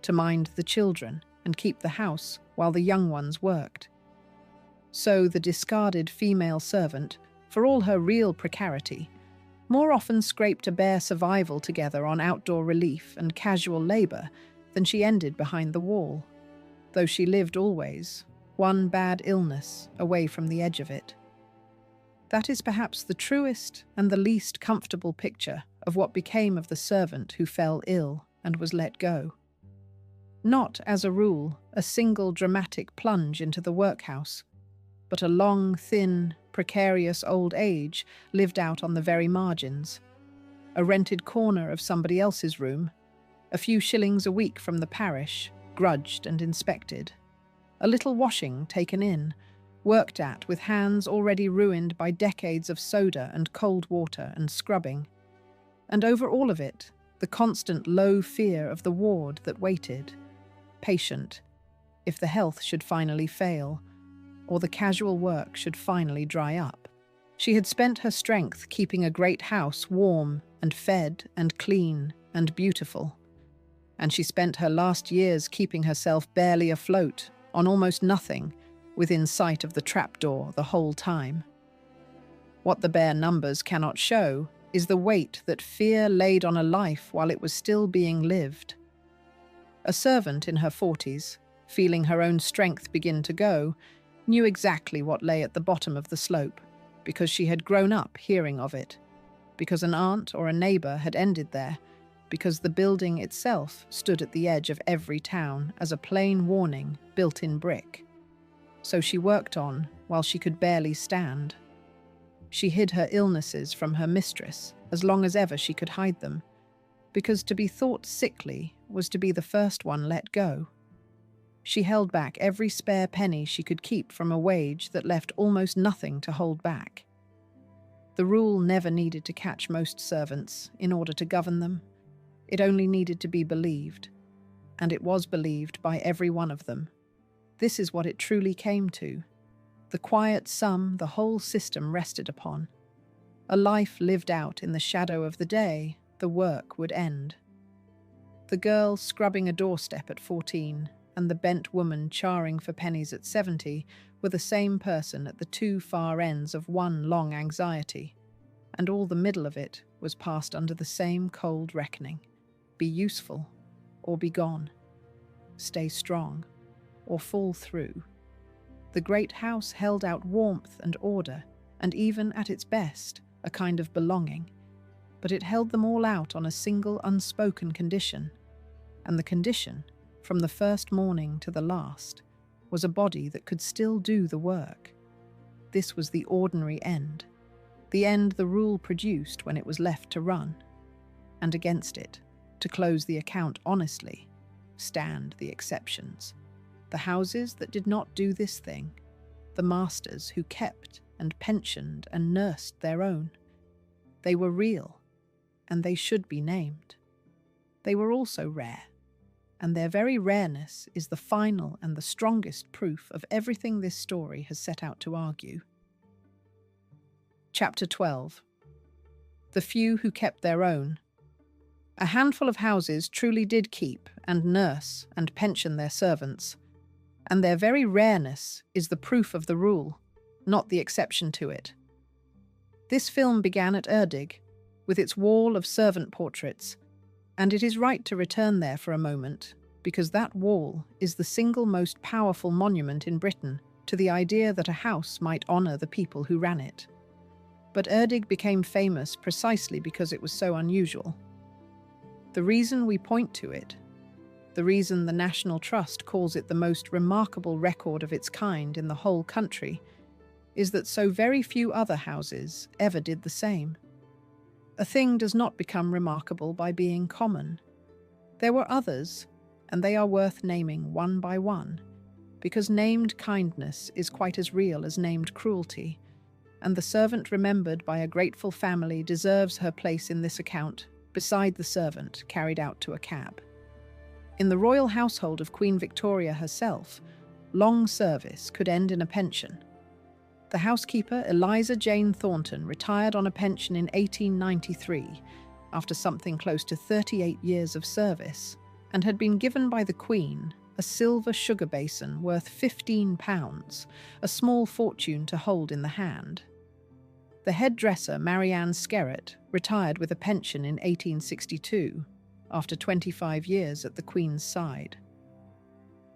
Speaker 1: to mind the children and keep the house while the young ones worked. So the discarded female servant, for all her real precarity, more often scraped a bare survival together on outdoor relief and casual labour than she ended behind the wall, though she lived always, one bad illness away from the edge of it. That is perhaps the truest and the least comfortable picture of what became of the servant who fell ill and was let go. Not, as a rule, a single dramatic plunge into the workhouse, but a long, thin, precarious old age lived out on the very margins. A rented corner of somebody else's room, a few shillings a week from the parish, grudged and inspected. A little washing taken in, worked at with hands already ruined by decades of soda and cold water and scrubbing. And over all of it, the constant low fear of the ward that waited, patient, if the health should finally fail, or the casual work should finally dry up. She had spent her strength keeping a great house warm and fed and clean and beautiful, and she spent her last years keeping herself barely afloat on almost nothing within sight of the trapdoor the whole time. What the bare numbers cannot show is the weight that fear laid on a life while it was still being lived. A servant in her 40s, feeling her own strength begin to go, knew exactly what lay at the bottom of the slope, because she had grown up hearing of it, because an aunt or a neighbour had ended there, because the building itself stood at the edge of every town as a plain warning built in brick. So she worked on while she could barely stand. She hid her illnesses from her mistress as long as ever she could hide them, because to be thought sickly was to be the first one let go. She held back every spare penny she could keep from a wage that left almost nothing to hold back. The rule never needed to catch most servants in order to govern them. It only needed to be believed, and it was believed by every one of them. This is what it truly came to, the quiet sum the whole system rested upon. A life lived out in the shadow of the day the work would end. The girl scrubbing a doorstep at 14 and the bent woman charring for pennies at 70 were the same person at the two far ends of one long anxiety, and all the middle of it was passed under the same cold reckoning. Be useful, or be gone. Stay strong, or fall through. The great house held out warmth and order, and even at its best, a kind of belonging. But it held them all out on a single unspoken condition, and the condition, from the first morning to the last, was a body that could still do the work. This was the ordinary end, the end the rule produced when it was left to run, and against it, to close the account honestly, stand the exceptions. The houses that did not do this thing, the masters who kept and pensioned and nursed their own. They were real, and they should be named. They were also rare, and their very rareness is the final and the strongest proof of everything this story has set out to argue. Chapter 12. The few who kept their own. A handful of houses truly did keep and nurse and pension their servants, and their very rareness is the proof of the rule, not the exception to it. This film began at Erddig, with its wall of servant portraits, and it is right to return there for a moment, because that wall is the single most powerful monument in Britain to the idea that a house might honour the people who ran it. But Erddig became famous precisely because it was so unusual. The reason we point to it, the reason the National Trust calls it the most remarkable record of its kind in the whole country, is that so very few other houses ever did the same. A thing does not become remarkable by being common. There were others, and they are worth naming one by one, because named kindness is quite as real as named cruelty, and the servant remembered by a grateful family deserves her place in this account, beside the servant carried out to a cab. In the royal household of Queen Victoria herself, long service could end in a pension. The housekeeper Eliza Jane Thornton retired on a pension in 1893 after something close to 38 years of service, and had been given by the Queen a silver sugar basin worth £15, a small fortune to hold in the hand. The headdresser, Marianne Skerritt, retired with a pension in 1862, after 25 years at the Queen's side.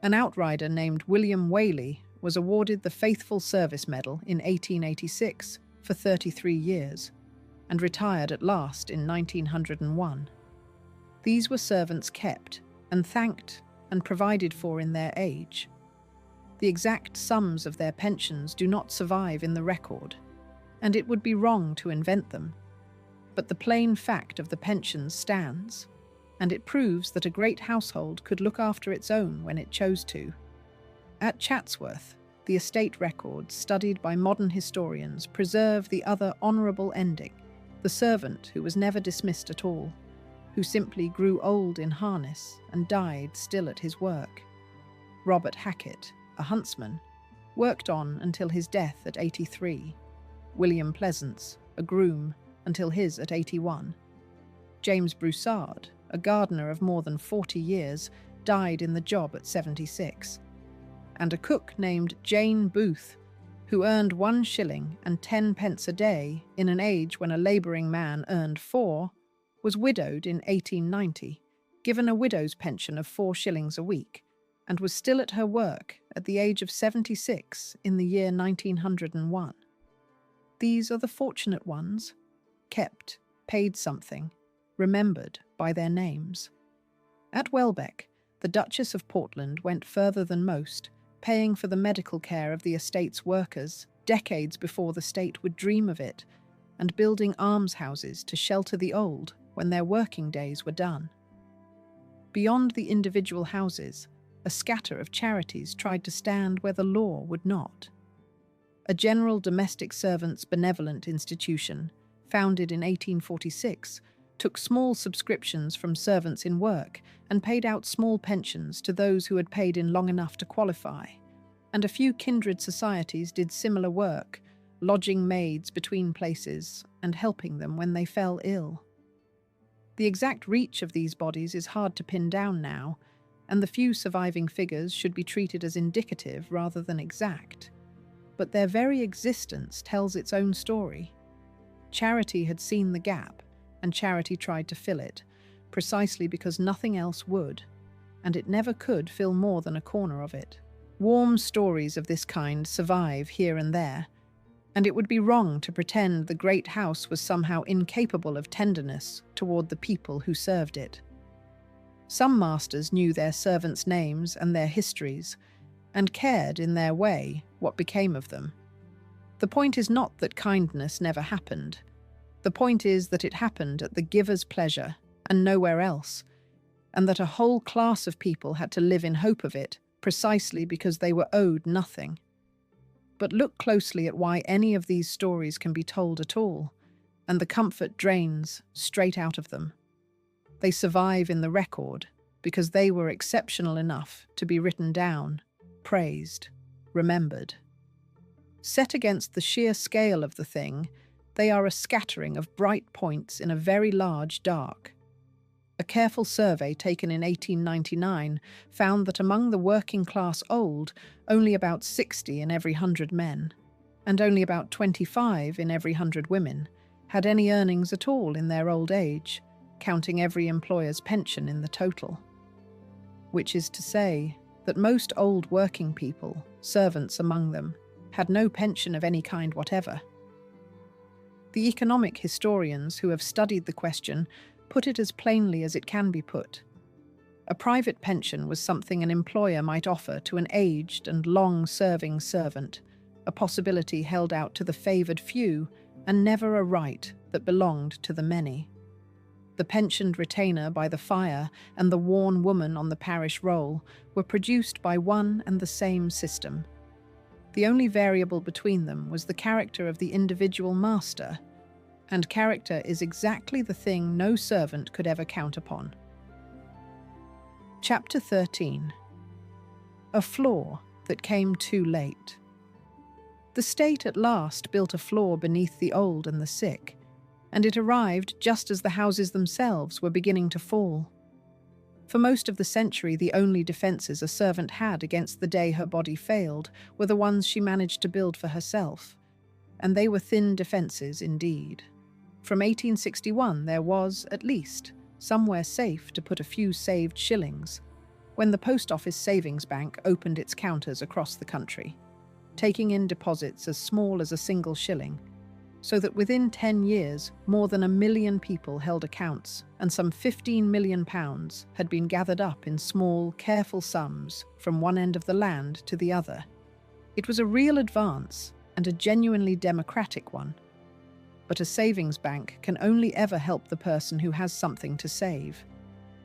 Speaker 1: An outrider named William Whaley was awarded the Faithful Service Medal in 1886 for 33 years, and retired at last in 1901. These were servants kept and thanked and provided for in their age. The exact sums of their pensions do not survive in the record, and it would be wrong to invent them. But the plain fact of the pensions stands, and it proves that a great household could look after its own when it chose to. At Chatsworth, the estate records studied by modern historians preserve the other honourable ending, the servant who was never dismissed at all, who simply grew old in harness and died still at his work. Robert Hackett, a huntsman, worked on until his death at 83. William Pleasance, a groom, until his at 81. James Broussard, a gardener of more than 40 years, died in the job at 76. And a cook named Jane Booth, who earned 1 shilling and 10 pence a day in an age when a labouring man earned 4, was widowed in 1890, given a widow's pension of 4 shillings a week, and was still at her work at the age of 76 in the year 1901. These are the fortunate ones, kept, paid something, remembered by their names. At Welbeck, the Duchess of Portland went further than most, paying for the medical care of the estate's workers decades before the state would dream of it, and building almshouses to shelter the old when their working days were done. Beyond the individual houses, a scatter of charities tried to stand where the law would not. A general domestic servants' benevolent institution, founded in 1846, took small subscriptions from servants in work and paid out small pensions to those who had paid in long enough to qualify, and a few kindred societies did similar work, lodging maids between places and helping them when they fell ill. The exact reach of these bodies is hard to pin down now, and the few surviving figures should be treated as indicative rather than exact. But their very existence tells its own story. Charity had seen the gap, and charity tried to fill it, precisely because nothing else would, and it never could fill more than a corner of it. Warm stories of this kind survive here and there, and it would be wrong to pretend the great house was somehow incapable of tenderness toward the people who served it. Some masters knew their servants' names and their histories, and cared in their way what became of them. The point is not that kindness never happened. The point is that it happened at the giver's pleasure and nowhere else, and that a whole class of people had to live in hope of it precisely because they were owed nothing. But look closely at why any of these stories can be told at all, and the comfort drains straight out of them. They survive in the record because they were exceptional enough to be written down, praised, remembered. Set against the sheer scale of the thing, they are a scattering of bright points in a very large dark. A careful survey taken in 1899 found that among the working class old, only about 60 in every 100 men, and only about 25 in every 100 women, had any earnings at all in their old age, counting every employer's pension in the total. Which is to say that most old working people, servants among them, had no pension of any kind whatever. The economic historians who have studied the question put it as plainly as it can be put. A private pension was something an employer might offer to an aged and long-serving servant, a possibility held out to the favoured few, and never a right that belonged to the many. The pensioned retainer by the fire and the worn woman on the parish roll were produced by one and the same system. The only variable between them was the character of the individual master, and character is exactly the thing no servant could ever count upon. Chapter 13. A flaw that came too late. The state at last built a floor beneath the old and the sick, and it arrived just as the houses themselves were beginning to fall. For most of the century, the only defences a servant had against the day her body failed were the ones she managed to build for herself. And they were thin defences indeed. From 1861 there was, at least, somewhere safe to put a few saved shillings, when the Post Office Savings Bank opened its counters across the country, taking in deposits as small as a single shilling, so that within 10 years, more than 1 million people held accounts, and some £15 million had been gathered up in small, careful sums from one end of the land to the other. It was a real advance, and a genuinely democratic one. But a savings bank can only ever help the person who has something to save.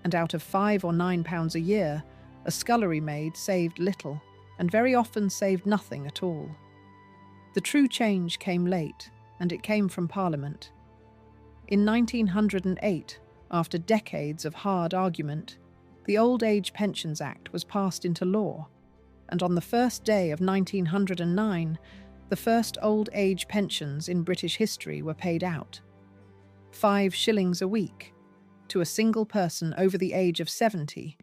Speaker 1: And out of £5 or £9 a year, a scullery maid saved little, and very often saved nothing at all. The true change came late, and it came from Parliament. In 1908, after decades of hard argument, the Old Age Pensions Act was passed into law, and on the first day of 1909, the first old age pensions in British history were paid out. 5 shillings a week, to a single person over the age of 70,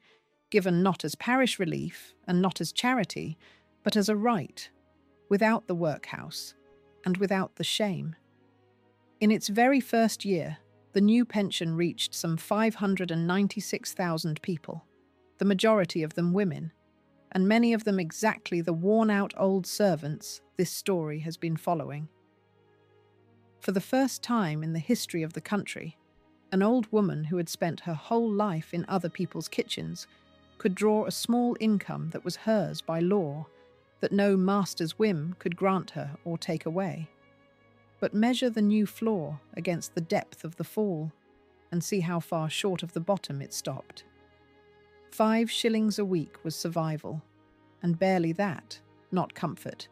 Speaker 1: given not as parish relief and not as charity, but as a right, without the workhouse, and without the shame. In its very first year, the new pension reached some 596,000 people, the majority of them women, and many of them exactly the worn-out old servants this story has been following. For the first time in the history of the country, an old woman who had spent her whole life in other people's kitchens could draw a small income that was hers by law, that no master's whim could grant her or take away. But measure the new floor against the depth of the fall, and see how far short of the bottom it stopped. 5 shillings a week was survival, and barely that, not comfort,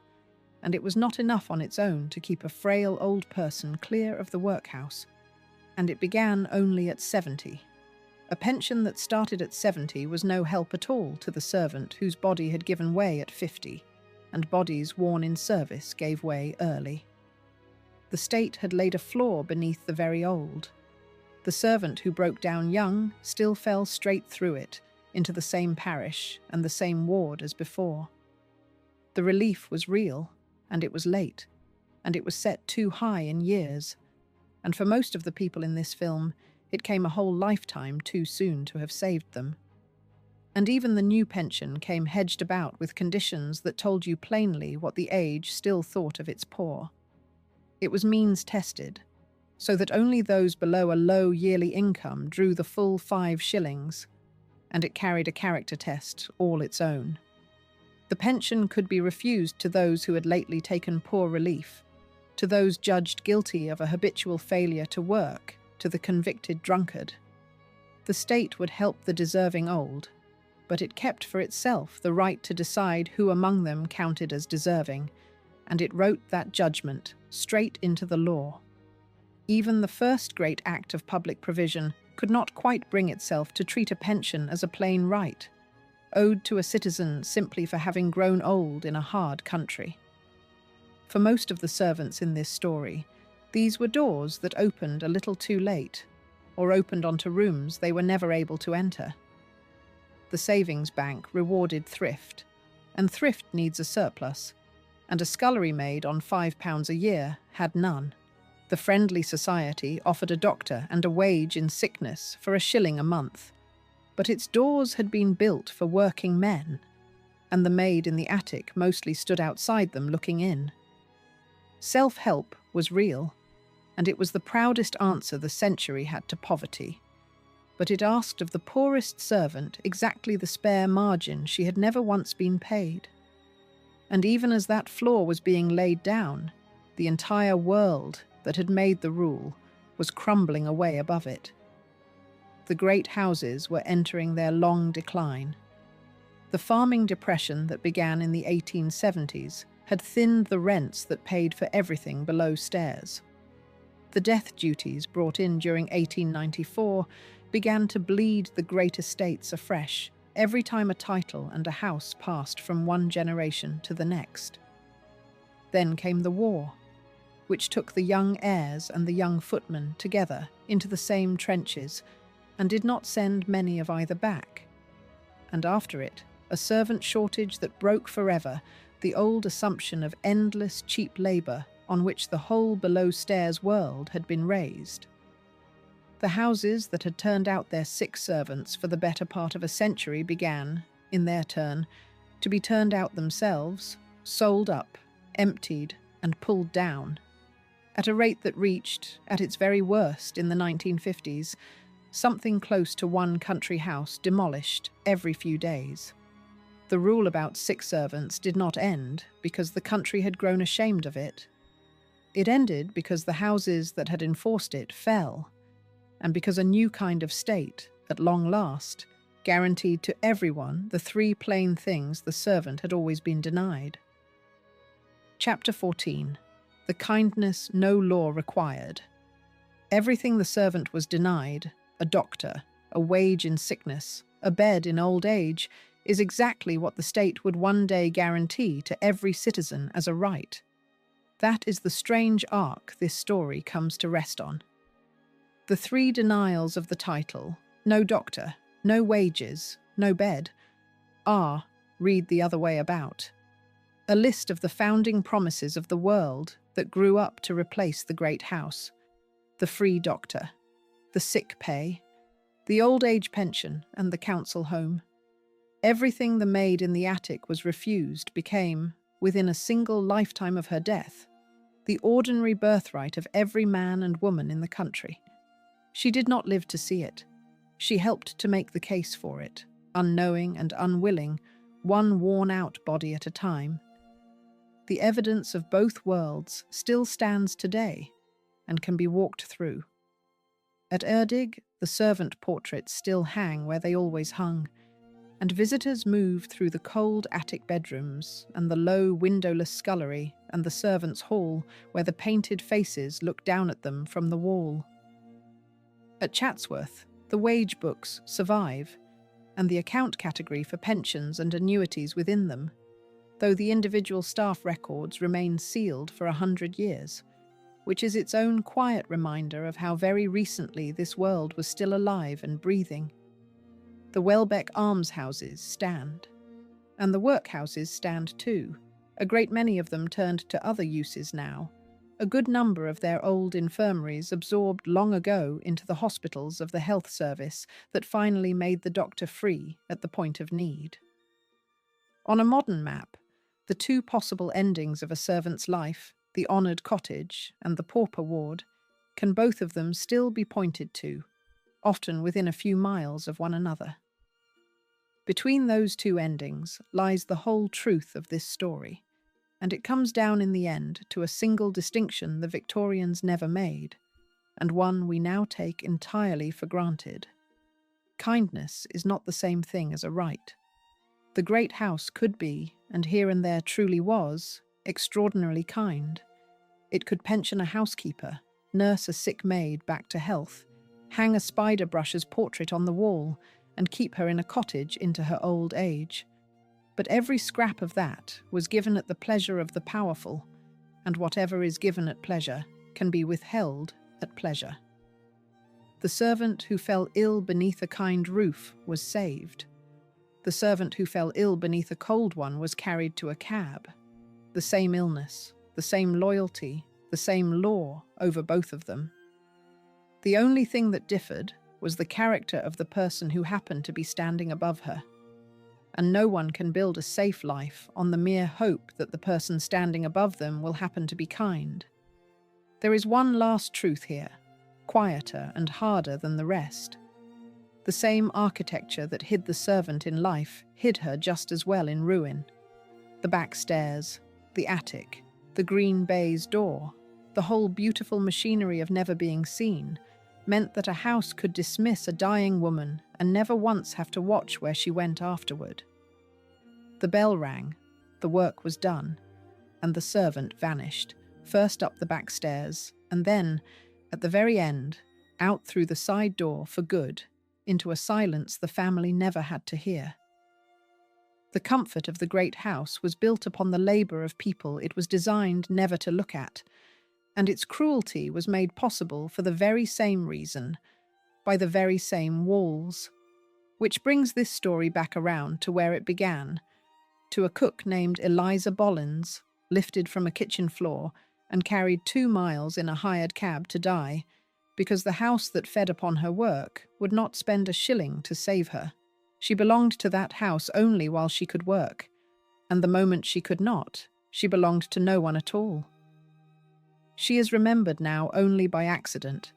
Speaker 1: and it was not enough on its own to keep a frail old person clear of the workhouse, and it began only at 70. A pension that started at 70 was no help at all to the servant whose body had given way at 50, and bodies worn in service gave way early. The state had laid a floor beneath the very old. The servant who broke down young still fell straight through it, into the same parish and the same ward as before. The relief was real, and it was late, and it was set too high in years, and for most of the people in this film, it came a whole lifetime too soon to have saved them. And even the new pension came hedged about with conditions that told you plainly what the age still thought of its poor. It was means-tested, so that only those below a low yearly income drew the full 5 shillings, and it carried a character test all its own. The pension could be refused to those who had lately taken poor relief, to those judged guilty of a habitual failure to work, to the convicted drunkard. The state would help the deserving old, but it kept for itself the right to decide who among them counted as deserving, and it wrote that judgment straight into the law. Even the first great act of public provision could not quite bring itself to treat a pension as a plain right, owed to a citizen simply for having grown old in a hard country. For most of the servants in this story, these were doors that opened a little too late, or opened onto rooms they were never able to enter. The savings bank rewarded thrift, and thrift needs a surplus, and a scullery maid on £5 a year had none. The Friendly Society offered a doctor and a wage in sickness for 1 shilling a month, but its doors had been built for working men, and the maid in the attic mostly stood outside them looking in. Self-help was real, and it was the proudest answer the century had to poverty. But it asked of the poorest servant exactly the spare margin she had never once been paid. And even as that floor was being laid down, the entire world that had made the rule was crumbling away above it. The great houses were entering their long decline. The farming depression that began in the 1870s had thinned the rents that paid for everything below stairs. The death duties brought in during 1894 began to bleed the great estates afresh every time a title and a house passed from one generation to the next. Then came the war, which took the young heirs and the young footmen together into the same trenches, and did not send many of either back. And after it, a servant shortage that broke forever the old assumption of endless cheap labour on which the whole below-stairs world had been raised. The houses that had turned out their sick servants for the better part of a century began, in their turn, to be turned out themselves, sold up, emptied, and pulled down, at a rate that reached, at its very worst in the 1950s, something close to one country house demolished every few days. The rule about sick servants did not end because the country had grown ashamed of it. It ended because the houses that had enforced it fell, and because a new kind of state, at long last, guaranteed to everyone the three plain things the servant had always been denied. Chapter 14. The kindness no law required. Everything the servant was denied, a doctor, a wage in sickness, a bed in old age, is exactly what the state would one day guarantee to every citizen as a right. That is the strange arc this story comes to rest on. The three denials of the title, no doctor, no wages, no bed, are, read the other way about, a list of the founding promises of the world that grew up to replace the great house, the free doctor, the sick pay, the old age pension and the council home. Everything the maid in the attic was refused became, within a single lifetime of her death, the ordinary birthright of every man and woman in the country. She did not live to see it. She helped to make the case for it, unknowing and unwilling, one worn-out body at a time. The evidence of both worlds still stands today and can be walked through. At Erddig, the servant portraits still hang where they always hung, and visitors move through the cold attic bedrooms and the low windowless scullery and the servants' hall where the painted faces look down at them from the wall. At Chatsworth, the wage books survive, and the account category for pensions and annuities within them, though the individual staff records remain sealed for 100 years, which is its own quiet reminder of how very recently this world was still alive and breathing. The Welbeck almshouses stand, and the workhouses stand too, a great many of them turned to other uses now, a good number of their old infirmaries absorbed long ago into the hospitals of the health service that finally made the doctor free at the point of need. On a modern map, the two possible endings of a servant's life, the honoured cottage and the pauper ward, can both of them still be pointed to, often within a few miles of one another. Between those two endings lies the whole truth of this story, and it comes down in the end to a single distinction the Victorians never made, and one we now take entirely for granted. Kindness is not the same thing as a right. The great house could be, and here and there truly was, extraordinarily kind. It could pension a housekeeper, nurse a sick maid back to health, hang a spider brush's portrait on the wall, and keep her in a cottage into her old age. But every scrap of that was given at the pleasure of the powerful, and whatever is given at pleasure can be withheld at pleasure. The servant who fell ill beneath a kind roof was saved. The servant who fell ill beneath a cold one was carried to a cab. The same illness, the same loyalty, the same law over both of them. The only thing that differed was the character of the person who happened to be standing above her. And no one can build a safe life on the mere hope that the person standing above them will happen to be kind. There is one last truth here, quieter and harder than the rest. The same architecture that hid the servant in life hid her just as well in ruin. The back stairs, the attic, the green baize door, the whole beautiful machinery of never being seen, meant that a house could dismiss a dying woman and never once have to watch where she went afterward. The bell rang, the work was done, and the servant vanished, first up the back stairs, and then, at the very end, out through the side door for good, into a silence the family never had to hear. The comfort of the great house was built upon the labour of people it was designed never to look at, and its cruelty was made possible for the very same reason, by the very same walls. Which brings this story back around to where it began, to a cook named Eliza Bollends, lifted from a kitchen floor and carried 2 miles in a hired cab to die, because the house that fed upon her work would not spend a shilling to save her. She belonged to that house only while she could work, and the moment she could not, she belonged to no one at all. She is remembered now only by accident,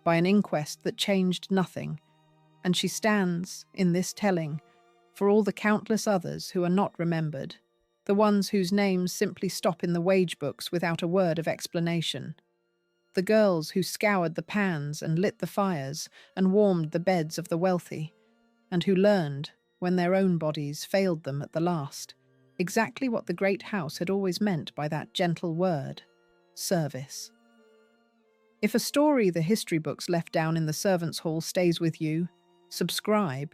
Speaker 1: by an inquest that changed nothing, and she stands, in this telling, for all the countless others who are not remembered, the ones whose names simply stop in the wage books without a word of explanation. The girls who scoured the pans and lit the fires and warmed the beds of the wealthy, and who learned, when their own bodies failed them at the last, exactly what the great house had always meant by that gentle word, service. If a story the history books left down in the servants' hall stays with you, subscribe,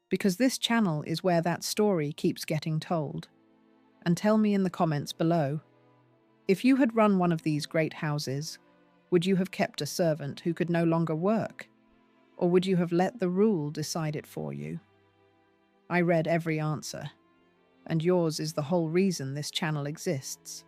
Speaker 1: because this channel is where that story keeps getting told. And tell me in the comments below, if you had run one of these great houses, would you have kept a servant who could no longer work? Or would you have let the rule decide it for you? I read every answer, and yours is the whole reason this channel exists.